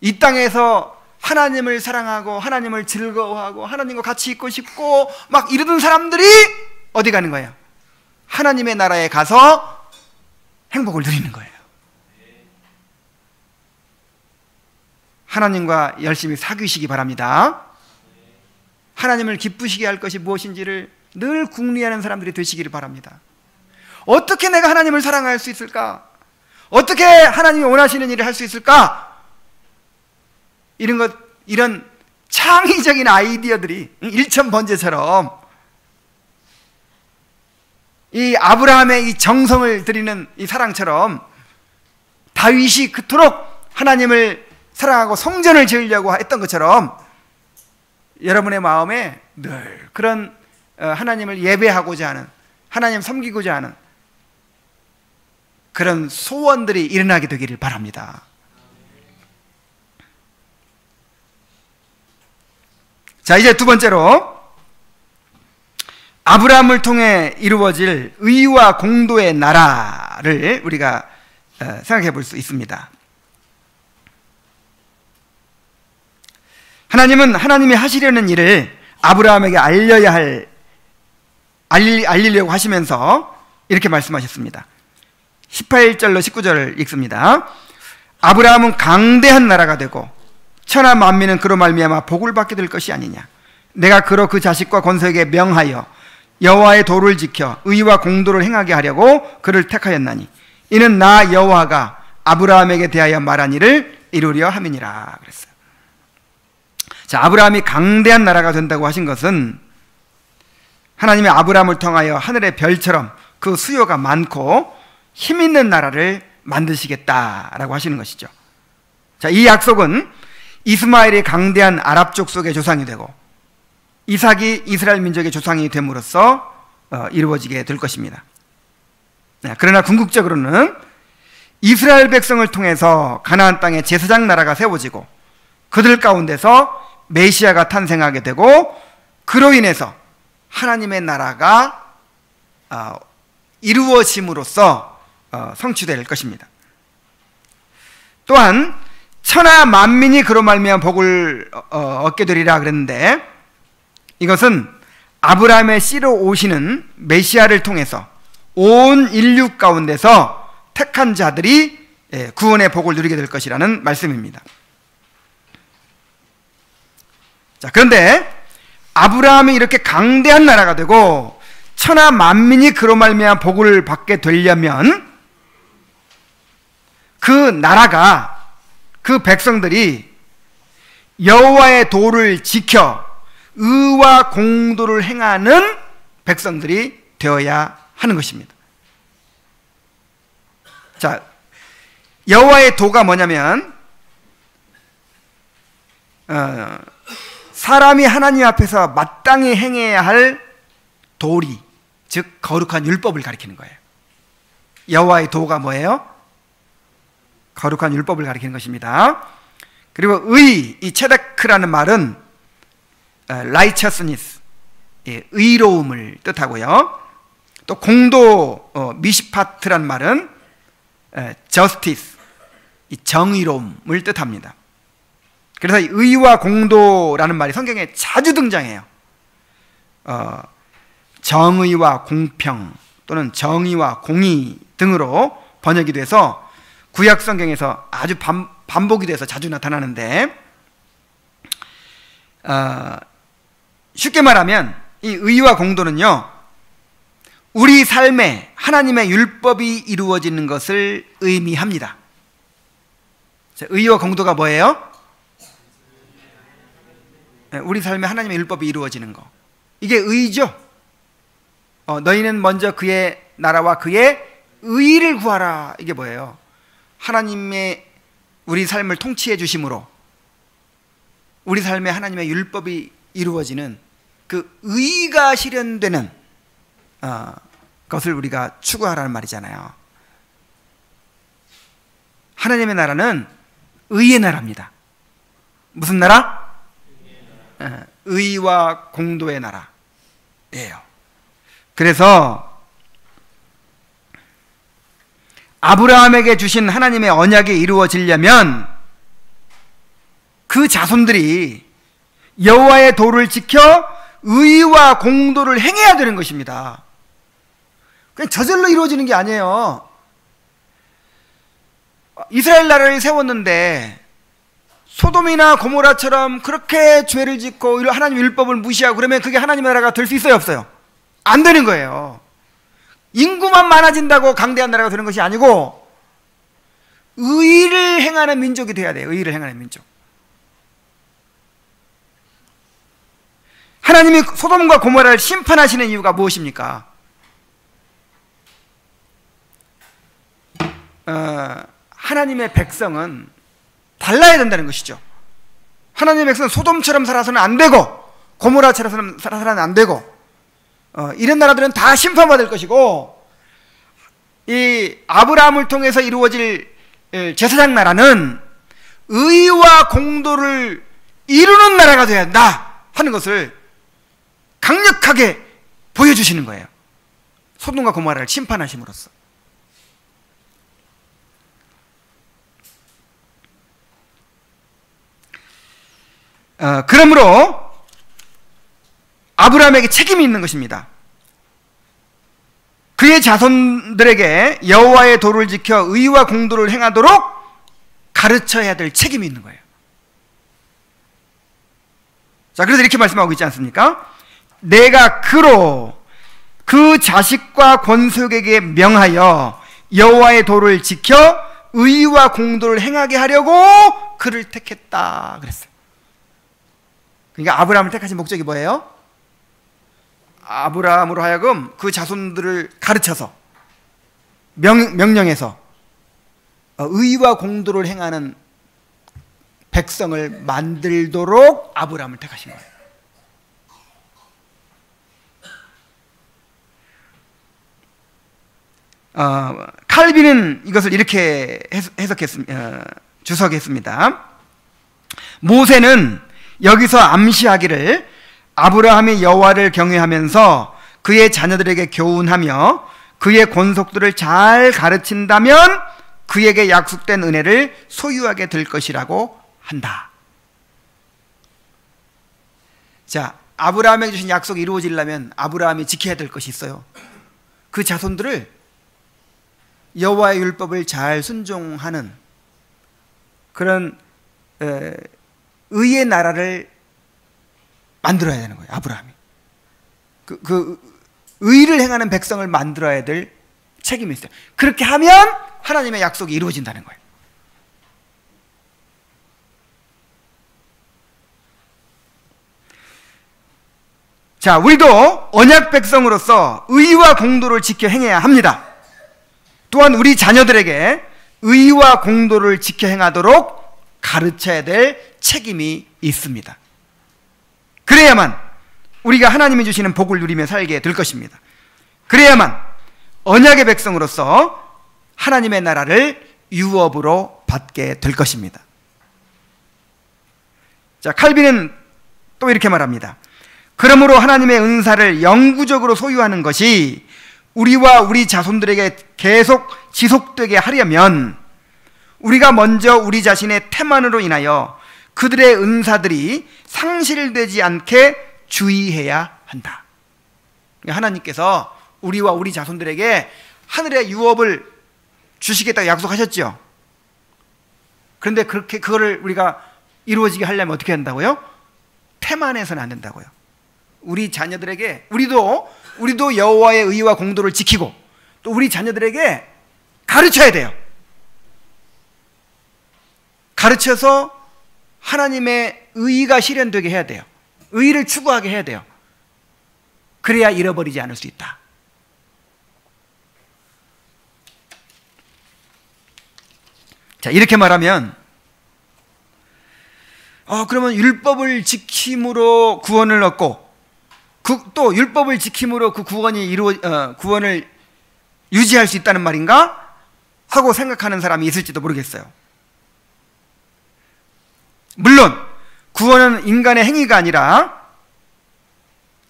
이 땅에서 하나님을 사랑하고 하나님을 즐거워하고 하나님과 같이 있고 싶고 막 이러던 사람들이 어디 가는 거예요? 하나님의 나라에 가서 행복을 누리는 거예요. 하나님과 열심히 사귀시기 바랍니다. 하나님을 기쁘시게 할 것이 무엇인지를 늘 궁리하는 사람들이 되시기를 바랍니다. 어떻게 내가 하나님을 사랑할 수 있을까? 어떻게 하나님이 원하시는 일을 할 수 있을까? 이런 창의적인 아이디어들이 일천번제처럼 이 아브라함의 이 정성을 들이는 이 사랑처럼 다윗이 그토록 하나님을 사랑하고 성전을 지으려고 했던 것처럼 여러분의 마음에 늘 그런 하나님을 예배하고자 하는, 하나님 섬기고자 하는 그런 소원들이 일어나게 되기를 바랍니다. 자, 이제 두 번째로 아브라함을 통해 이루어질 의와 공도의 나라를 우리가 생각해 볼 수 있습니다. 하나님은 하나님이 하시려는 일을 아브라함에게 알리려고 하시면서 이렇게 말씀하셨습니다. 18절로 19절을 읽습니다. 아브라함은 강대한 나라가 되고 천하 만민은 그로 말미암아 복을 받게 될 것이 아니냐. 내가 그로 그 자식과 권속에게 명하여 여호와의 도를 지켜 의와 공도를 행하게 하려고 그를 택하였나니 이는 나 여호와가 아브라함에게 대하여 말한 일을 이루려 함이니라 그랬어요. 자, 아브라함이 강대한 나라가 된다고 하신 것은 하나님이 아브라함을 통하여 하늘의 별처럼 그 수요가 많고 힘 있는 나라를 만드시겠다라고 하시는 것이죠. 자, 이 약속은 이스마엘이 강대한 아랍 족속의 조상이 되고 이삭이 이스라엘 민족의 조상이 됨으로써 이루어지게 될 것입니다. 그러나 궁극적으로는 이스라엘 백성을 통해서 가나안 땅에 제사장 나라가 세워지고 그들 가운데서 메시아가 탄생하게 되고 그로 인해서 하나님의 나라가 이루어짐으로써 성취될 것입니다. 또한 천하 만민이 그로 말미암아 복을 얻게 되리라 그랬는데, 이것은 아브라함의 씨로 오시는 메시아를 통해서 온 인류 가운데서 택한 자들이 구원의 복을 누리게 될 것이라는 말씀입니다. 자, 그런데 아브라함이 이렇게 강대한 나라가 되고 천하 만민이 그로 말미암아 복을 받게 되려면 그 나라가, 그 백성들이 여호와의 도를 지켜 의와 공도를 행하는 백성들이 되어야 하는 것입니다. 자, 여호와의 도가 뭐냐면 사람이 하나님 앞에서 마땅히 행해야 할 도리, 즉 거룩한 율법을 가리키는 거예요. 여호와의 도가 뭐예요? 거룩한 율법을 가리키는 것입니다. 그리고 이 체데크라는 말은 righteousness, 의로움을 뜻하고요. 또 공도, 미시파트라는 말은 justice, 정의로움을 뜻합니다. 그래서 의와 공도라는 말이 성경에 자주 등장해요. 정의와 공평 또는 정의와 공의 등으로 번역이 돼서 구약 성경에서 아주 반복이 돼서 자주 나타나는데, 쉽게 말하면 이 의와 공도는요, 우리 삶에 하나님의 율법이 이루어지는 것을 의미합니다. 의와 공도가 뭐예요? 우리 삶에 하나님의 율법이 이루어지는 거, 이게 의죠. 너희는 먼저 그의 나라와 그의 의를 구하라. 이게 뭐예요? 하나님의 우리 삶을 통치해 주심으로 우리 삶에 하나님의 율법이 이루어지는 그 의가 실현되는 것을 우리가 추구하라는 말이잖아요. 하나님의 나라는 의의 나라입니다. 무슨 나라? 의와 공도의 나라예요. 그래서 아브라함에게 주신 하나님의 언약이 이루어지려면 그 자손들이 여호와의 도를 지켜 의와 공도를 행해야 되는 것입니다. 그냥 저절로 이루어지는 게 아니에요. 이스라엘 나라를 세웠는데 소돔이나 고모라처럼 그렇게 죄를 짓고 하나님의 율법을 무시하고 그러면 그게 하나님의 나라가 될 수 있어요, 없어요? 안 되는 거예요. 인구만 많아진다고 강대한 나라가 되는 것이 아니고 의를 행하는 민족이 돼야 돼요. 의를 행하는 민족. 하나님이 소돔과 고모라를 심판하시는 이유가 무엇입니까? 하나님의 백성은 달라야 된다는 것이죠. 하나님의 백성은 소돔처럼 살아서는 안 되고 고모라처럼 살아서는 안 되고 이런 나라들은 다 심판받을 것이고, 이 아브라함을 통해서 이루어질 제사장 나라는 의와 공도를 이루는 나라가 되어야 한다 하는 것을 강력하게 보여주시는 거예요. 소돔과 고모라를 심판하심으로써. 그러므로 아브라함에게 책임이 있는 것입니다. 그의 자손들에게 여호와의 도를 지켜 의와 공도를 행하도록 가르쳐야 될 책임이 있는 거예요. 자, 그래서 이렇게 말씀하고 있지 않습니까? 내가 그로 그 자식과 권속에게 명하여 여호와의 도를 지켜 의와 공도를 행하게 하려고 그를 택했다 그랬어요. 그러니까 아브라함을 택하신 목적이 뭐예요? 아브라함으로 하여금 그 자손들을 가르쳐서 명령해서 의와 공도를 행하는 백성을 만들도록 아브라함을 택하신 거예요. 칼빈은 이것을 이렇게 주석했습니다. 모세는 여기서 암시하기를 아브라함이 여호와를 경외하면서 그의 자녀들에게 교훈하며 그의 권속들을 잘 가르친다면 그에게 약속된 은혜를 소유하게 될 것이라고 한다. 자, 아브라함에게 주신 약속이 이루어지려면 아브라함이 지켜야 될 것이 있어요. 그 자손들을 여호와의 율법을 잘 순종하는 그런 의의 나라를 만들어야 되는 거예요. 아브라함이 그 의를 행하는 백성을 만들어야 될 책임이 있어요. 그렇게 하면 하나님의 약속이 이루어진다는 거예요. 자, 우리도 언약 백성으로서 의와 공도를 지켜 행해야 합니다. 또한 우리 자녀들에게 의와 공도를 지켜 행하도록 가르쳐야 될 책임이 있습니다. 그래야만 우리가 하나님이 주시는 복을 누리며 살게 될 것입니다. 그래야만 언약의 백성으로서 하나님의 나라를 유업으로 받게 될 것입니다. 자, 칼빈은 또 이렇게 말합니다. 그러므로 하나님의 은사를 영구적으로 소유하는 것이 우리와 우리 자손들에게 계속 지속되게 하려면 우리가 먼저 우리 자신의 태만으로 인하여 그들의 은사들이 상실되지 않게 주의해야 한다. 하나님께서 우리와 우리 자손들에게 하늘의 유업을 주시겠다고 약속하셨죠. 그런데 그거를 우리가 이루어지게 하려면 어떻게 한다고요? 태만해서는 안 된다고요. 우리 자녀들에게 우리도 여호와의 의와 공도를 지키고 또 우리 자녀들에게 가르쳐야 돼요. 가르쳐서 하나님의 의가 실현되게 해야 돼요. 의를 추구하게 해야 돼요. 그래야 잃어버리지 않을 수 있다. 자, 이렇게 말하면 그러면 율법을 지킴으로 구원을 얻고 또 율법을 지킴으로 그 구원을 유지할 수 있다는 말인가? 하고 생각하는 사람이 있을지도 모르겠어요. 물론 구원은 인간의 행위가 아니라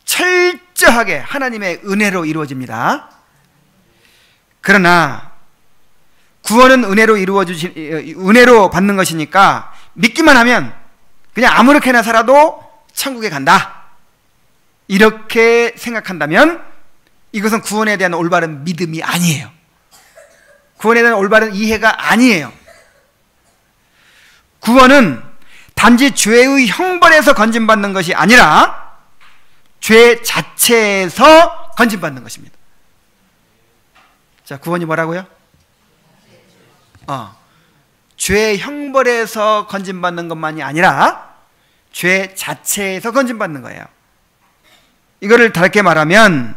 철저하게 하나님의 은혜로 이루어집니다. 그러나 구원은 은혜로 받는 것이니까 믿기만 하면 그냥 아무렇게나 살아도 천국에 간다. 이렇게 생각한다면 이것은 구원에 대한 올바른 믿음이 아니에요. 구원에 대한 올바른 이해가 아니에요. 구원은 단지 죄의 형벌에서 건진받는 것이 아니라 죄 자체에서 건진받는 것입니다. 자, 구원이 뭐라고요? 죄의 형벌에서 건진받는 것만이 아니라 죄 자체에서 건진받는 거예요. 이거를 다르게 말하면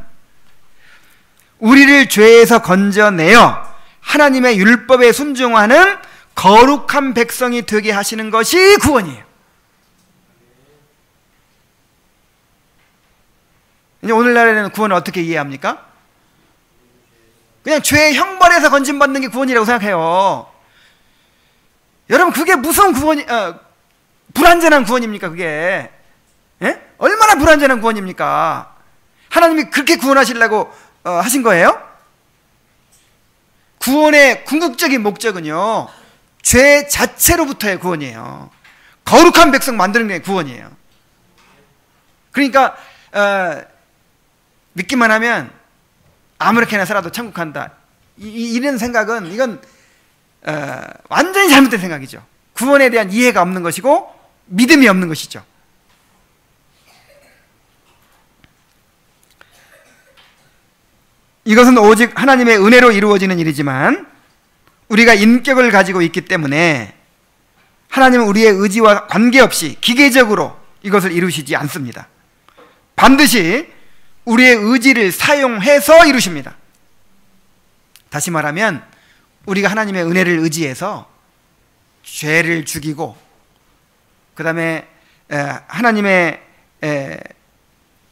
우리를 죄에서 건져내어 하나님의 율법에 순종하는 거룩한 백성이 되게 하시는 것이 구원이에요. 이제 오늘날에는 구원을 어떻게 이해합니까? 그냥 죄의 형벌에서 건진받는 게 구원이라고 생각해요. 여러분, 그게 무슨 불완전한 구원입니까? 그게 얼마나 불완전한 구원입니까? 하나님이 그렇게 구원하시려고 하신 거예요? 구원의 궁극적인 목적은요, 죄 자체로부터의 구원이에요. 거룩한 백성 만드는 게 구원이에요. 그러니까 믿기만 하면 아무렇게나 살아도 천국 간다, 이런 생각은 이건 완전히 잘못된 생각이죠. 구원에 대한 이해가 없는 것이고 믿음이 없는 것이죠. 이것은 오직 하나님의 은혜로 이루어지는 일이지만 우리가 인격을 가지고 있기 때문에 하나님은 우리의 의지와 관계없이 기계적으로 이것을 이루시지 않습니다. 반드시 우리의 의지를 사용해서 이루십니다. 다시 말하면 우리가 하나님의 은혜를 의지해서 죄를 죽이고 그 다음에 하나님의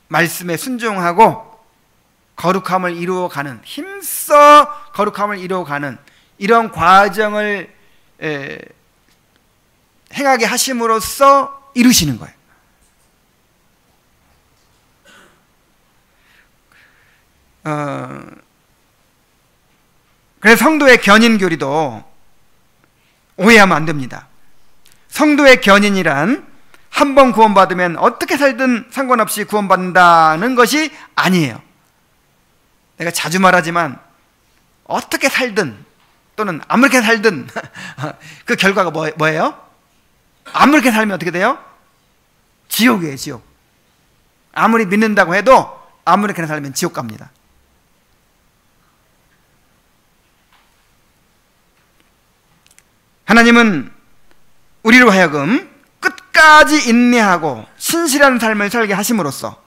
말씀에 순종하고 거룩함을 이루어가는, 힘써 거룩함을 이루어가는 이런 과정을 행하게 하심으로써 이루시는 거예요. 그래서 성도의 견인교리도 오해하면 안 됩니다. 성도의 견인이란 한 번 구원받으면 어떻게 살든 상관없이 구원받는다는 것이 아니에요. 내가 자주 말하지만 어떻게 살든 또는 아무렇게 살든 그 결과가 뭐예요? 아무렇게 살면 어떻게 돼요? 지옥이에요, 지옥. 아무리 믿는다고 해도 아무렇게나 살면 지옥 갑니다. 하나님은 우리로 하여금 끝까지 인내하고 신실한 삶을 살게 하심으로써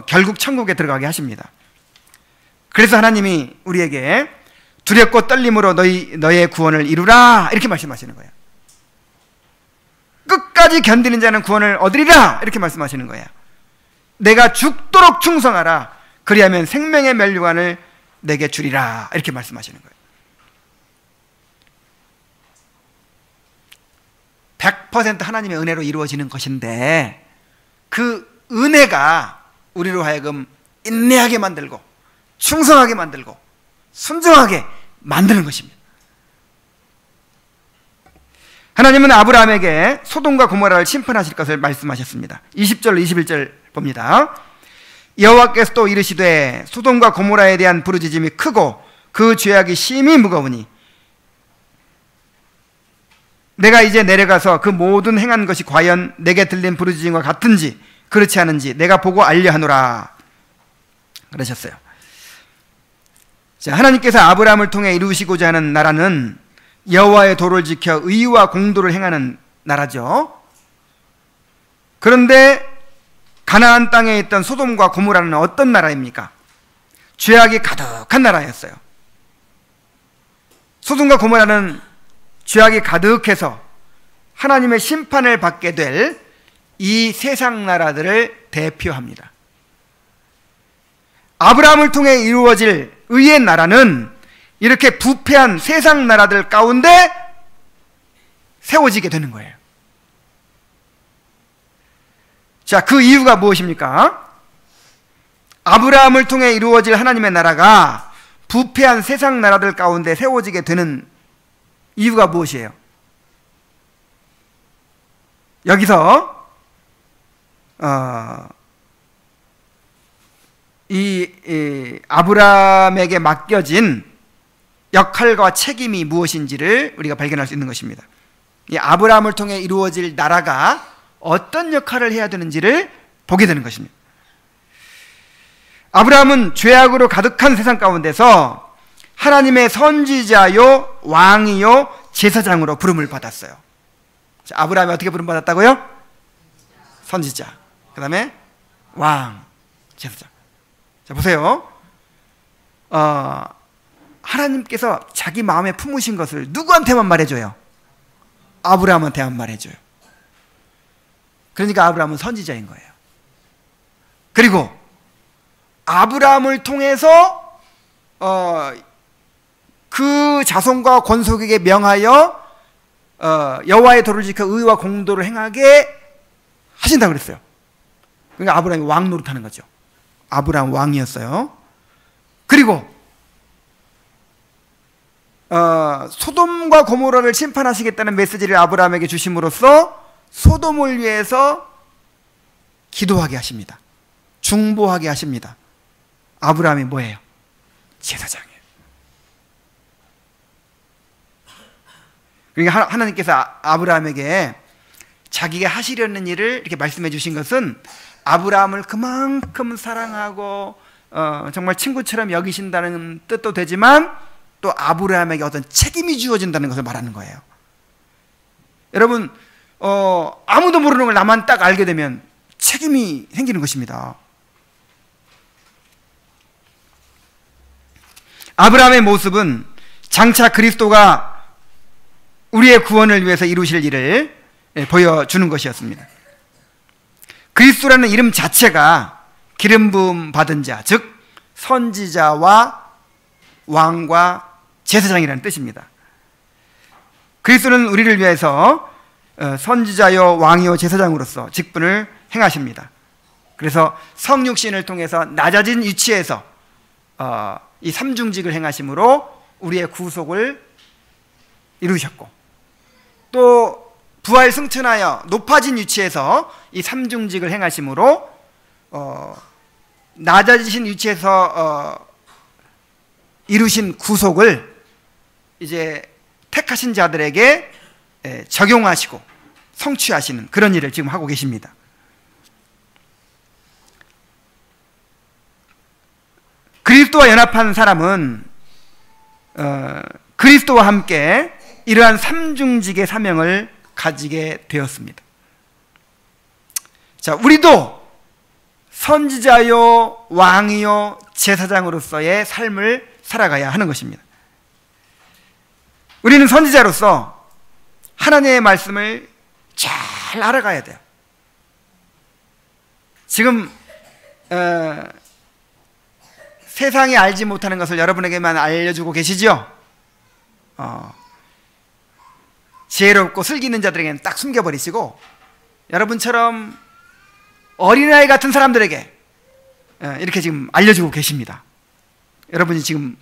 결국 천국에 들어가게 하십니다. 그래서 하나님이 우리에게 두렵고 떨림으로 너의 구원을 이루라 이렇게 말씀하시는 거예요. 끝까지 견디는 자는 구원을 얻으리라 이렇게 말씀하시는 거예요. 내가 죽도록 충성하라 그리하면 생명의 면류관을 내게 주리라 이렇게 말씀하시는 거예요. 100% 하나님의 은혜로 이루어지는 것인데 그 은혜가 우리로 하여금 인내하게 만들고 충성하게 만들고 순종하게 만드는 것입니다. 하나님은 아브라함에게 소돔과 고모라를 심판하실 것을 말씀하셨습니다. 20절 21절 봅니다. 여호와께서 또 이르시되 소돔과 고모라에 대한 부르짖음이 크고 그 죄악이 심히 무거우니 내가 이제 내려가서 그 모든 행한 것이 과연 내게 들린 부르짖음과 같은지 그렇지 않은지 내가 보고 알려하노라 그러셨어요. 자, 하나님께서 아브라함을 통해 이루시고자 하는 나라는 여호와의 도를 지켜 의와 공도를 행하는 나라죠. 그런데 가나안 땅에 있던 소돔과 고모라는 어떤 나라입니까? 죄악이 가득한 나라였어요. 소돔과 고모라는 죄악이 가득해서 하나님의 심판을 받게 될 이 세상 나라들을 대표합니다. 아브라함을 통해 이루어질 의의 나라는 이렇게 부패한 세상 나라들 가운데 세워지게 되는 거예요. 자, 그 이유가 무엇입니까? 아브라함을 통해 이루어질 하나님의 나라가 부패한 세상 나라들 가운데 세워지게 되는 이유가 무엇이에요? 여기서 이 아브라함에게 맡겨진 역할과 책임이 무엇인지를 우리가 발견할 수 있는 것입니다. 이 아브라함을 통해 이루어질 나라가 어떤 역할을 해야 되는지를 보게 되는 것입니다. 아브라함은 죄악으로 가득한 세상 가운데서 하나님의 선지자요 왕이요 제사장으로 부름을 받았어요. 자, 아브라함이 어떻게 부름 받았다고요? 선지자, 그 다음에 왕, 제사장. 자, 보세요. 하나님께서 자기 마음에 품으신 것을 누구한테만 말해줘요? 아브라함한테만 말해줘요. 그러니까 아브라함은 선지자인 거예요. 그리고 아브라함을 통해서 그 자손과 권속에게 명하여 여호와의 도를 지켜 의와 공도를 행하게 하신다고 그랬어요. 그러니까 아브라함이 왕 노릇하는 거죠. 아브라함 왕이었어요. 그리고 소돔과 고모라를 심판하시겠다는 메시지를 아브라함에게 주심으로써 소돔을 위해서 기도하게 하십니다. 중보하게 하십니다. 아브라함이 뭐예요? 제사장이에요. 그러니까 하나님께서 아브라함에게 자기가 하시려는 일을 이렇게 말씀해 주신 것은 아브라함을 그만큼 사랑하고 정말 친구처럼 여기신다는 뜻도 되지만 또 아브라함에게 어떤 책임이 주어진다는 것을 말하는 거예요. 여러분, 아무도 모르는 걸 나만 딱 알게 되면 책임이 생기는 것입니다. 아브라함의 모습은 장차 그리스도가 우리의 구원을 위해서 이루실 일을 보여주는 것이었습니다. 그리스도라는 이름 자체가 기름 부음 받은 자, 즉 선지자와 왕과 제사장이라는 뜻입니다. 그리스도는 우리를 위해서 선지자요 왕이요 제사장으로서 직분을 행하십니다. 그래서 성육신을 통해서 낮아진 위치에서 이 삼중직을 행하심으로 우리의 구속을 이루셨고, 또 부활 승천하여 높아진 위치에서 이 삼중직을 행하심으로 낮아지신 위치에서 이루신 구속을 이제 택하신 자들에게 적용하시고 성취하시는 그런 일을 지금 하고 계십니다. 그리스도와 연합한 사람은 그리스도와 함께 이러한 삼중직의 사명을 가지게 되었습니다. 자, 우리도 선지자요 왕이요 제사장으로서의 삶을 살아가야 하는 것입니다. 우리는 선지자로서 하나님의 말씀을 잘 알아가야 돼요. 지금 세상이 알지 못하는 것을 여러분에게만 알려주고 계시죠? 지혜롭고 슬기 있는 자들에게는 딱 숨겨버리시고 여러분처럼 어린아이 같은 사람들에게 이렇게 지금 알려주고 계십니다. 여러분이 지금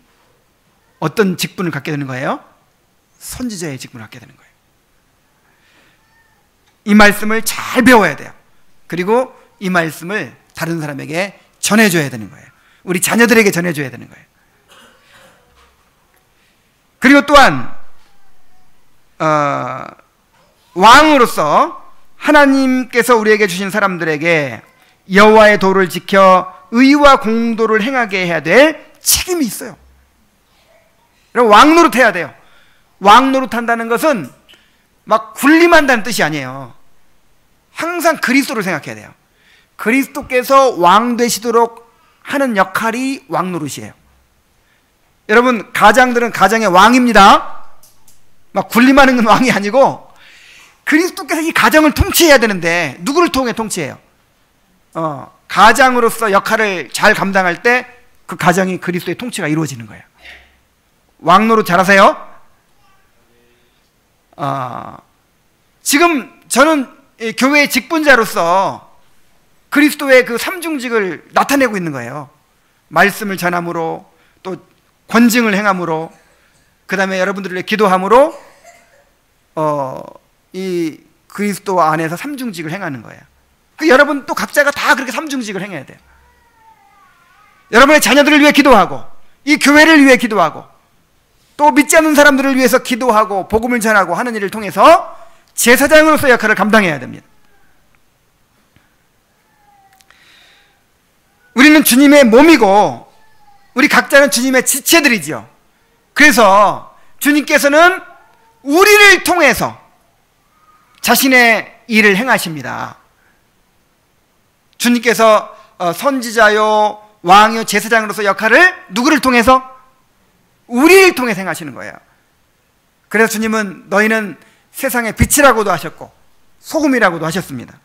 어떤 직분을 갖게 되는 거예요? 선지자의 직분을 갖게 되는 거예요. 이 말씀을 잘 배워야 돼요. 그리고 이 말씀을 다른 사람에게 전해줘야 되는 거예요. 우리 자녀들에게 전해줘야 되는 거예요. 그리고 또한 왕으로서 하나님께서 우리에게 주신 사람들에게 여호와의 도를 지켜 의와 공도를 행하게 해야 될 책임이 있어요. 여러분, 왕노릇 해야 돼요. 왕노릇 한다는 것은 막 군림한다는 뜻이 아니에요. 항상 그리스도를 생각해야 돼요. 그리스도께서 왕 되시도록 하는 역할이 왕노릇이에요. 여러분, 가장들은 가장의 왕입니다. 막 군림하는 건 왕이 아니고 그리스도께서 이 가정을 통치해야 되는데 누구를 통해 통치해요? 가장으로서 역할을 잘 감당할 때 그 가정이 그리스도의 통치가 이루어지는 거예요. 왕노릇 잘하세요? 지금 저는 교회의 직분자로서 그리스도의 그 삼중직을 나타내고 있는 거예요. 말씀을 전함으로, 또 권징을 행함으로, 그 다음에 여러분들을 위해 기도함으로 이 그리스도 안에서 삼중직을 행하는 거예요. 여러분 또 각자가 다 그렇게 삼중직을 행해야 돼요. 여러분의 자녀들을 위해 기도하고, 이 교회를 위해 기도하고, 또 믿지 않는 사람들을 위해서 기도하고 복음을 전하고 하는 일을 통해서 제사장으로서 역할을 감당해야 됩니다. 우리는 주님의 몸이고 우리 각자는 주님의 지체들이죠. 그래서 주님께서는 우리를 통해서 자신의 일을 행하십니다. 주님께서 선지자요 왕이요 제사장으로서 역할을 누구를 통해서? 우리를 통해서 행하시는 거예요. 그래서 주님은 너희는 세상의 빛이라고도 하셨고 소금이라고도 하셨습니다.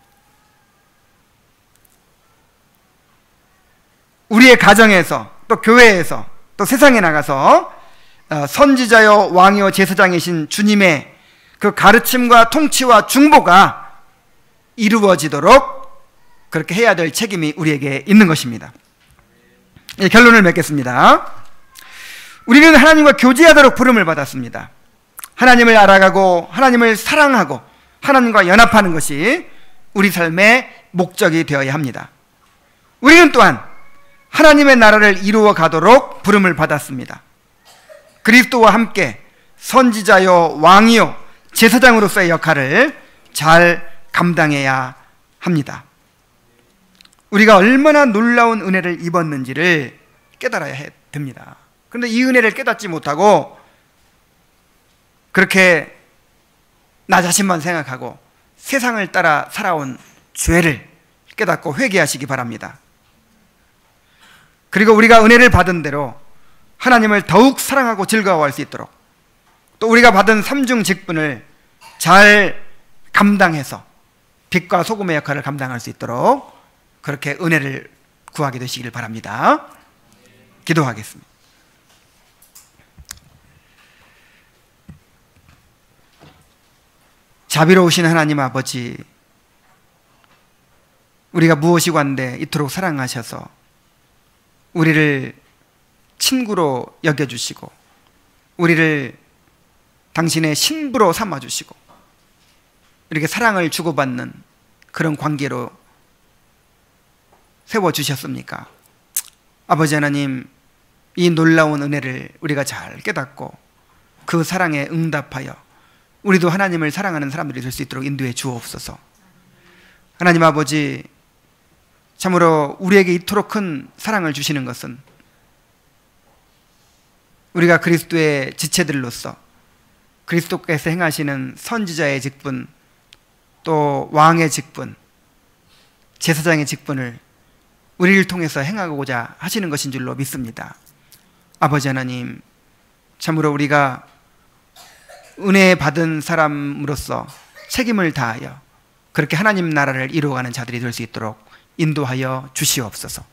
우리의 가정에서, 또 교회에서, 또 세상에 나가서 선지자요 왕이요 제사장이신 주님의 그 가르침과 통치와 중보가 이루어지도록 그렇게 해야 될 책임이 우리에게 있는 것입니다. 결론을 맺겠습니다. 우리는 하나님과 교제하도록 부름을 받았습니다. 하나님을 알아가고 하나님을 사랑하고 하나님과 연합하는 것이 우리 삶의 목적이 되어야 합니다. 우리는 또한 하나님의 나라를 이루어 가도록 부름을 받았습니다. 그리스도와 함께 선지자요 왕이요 제사장으로서의 역할을 잘 감당해야 합니다. 우리가 얼마나 놀라운 은혜를 입었는지를 깨달아야 됩니다. 그런데 이 은혜를 깨닫지 못하고 그렇게 나 자신만 생각하고 세상을 따라 살아온 죄를 깨닫고 회개하시기 바랍니다. 그리고 우리가 은혜를 받은 대로 하나님을 더욱 사랑하고 즐거워할 수 있도록, 또 우리가 받은 삼중 직분을 잘 감당해서 빛과 소금의 역할을 감당할 수 있도록 그렇게 은혜를 구하게 되시길 바랍니다. 기도하겠습니다. 자비로우신 하나님 아버지, 우리가 무엇이고 한데 이토록 사랑하셔서 우리를 친구로 여겨주시고 우리를 당신의 신부로 삼아주시고 이렇게 사랑을 주고받는 그런 관계로 세워주셨습니까? 아버지 하나님, 이 놀라운 은혜를 우리가 잘 깨닫고 그 사랑에 응답하여 우리도 하나님을 사랑하는 사람들이 될 수 있도록 인도해 주옵소서. 하나님 아버지, 참으로 우리에게 이토록 큰 사랑을 주시는 것은 우리가 그리스도의 지체들로서 그리스도께서 행하시는 선지자의 직분, 또 왕의 직분, 제사장의 직분을 우리를 통해서 행하고자 하시는 것인 줄로 믿습니다. 아버지 하나님, 참으로 우리가 은혜 받은 사람으로서 책임을 다하여 그렇게 하나님 나라를 이루어가는 자들이 될 수 있도록 인도하여 주시옵소서.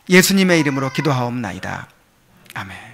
예수님의 이름으로 기도하옵나이다. 아멘.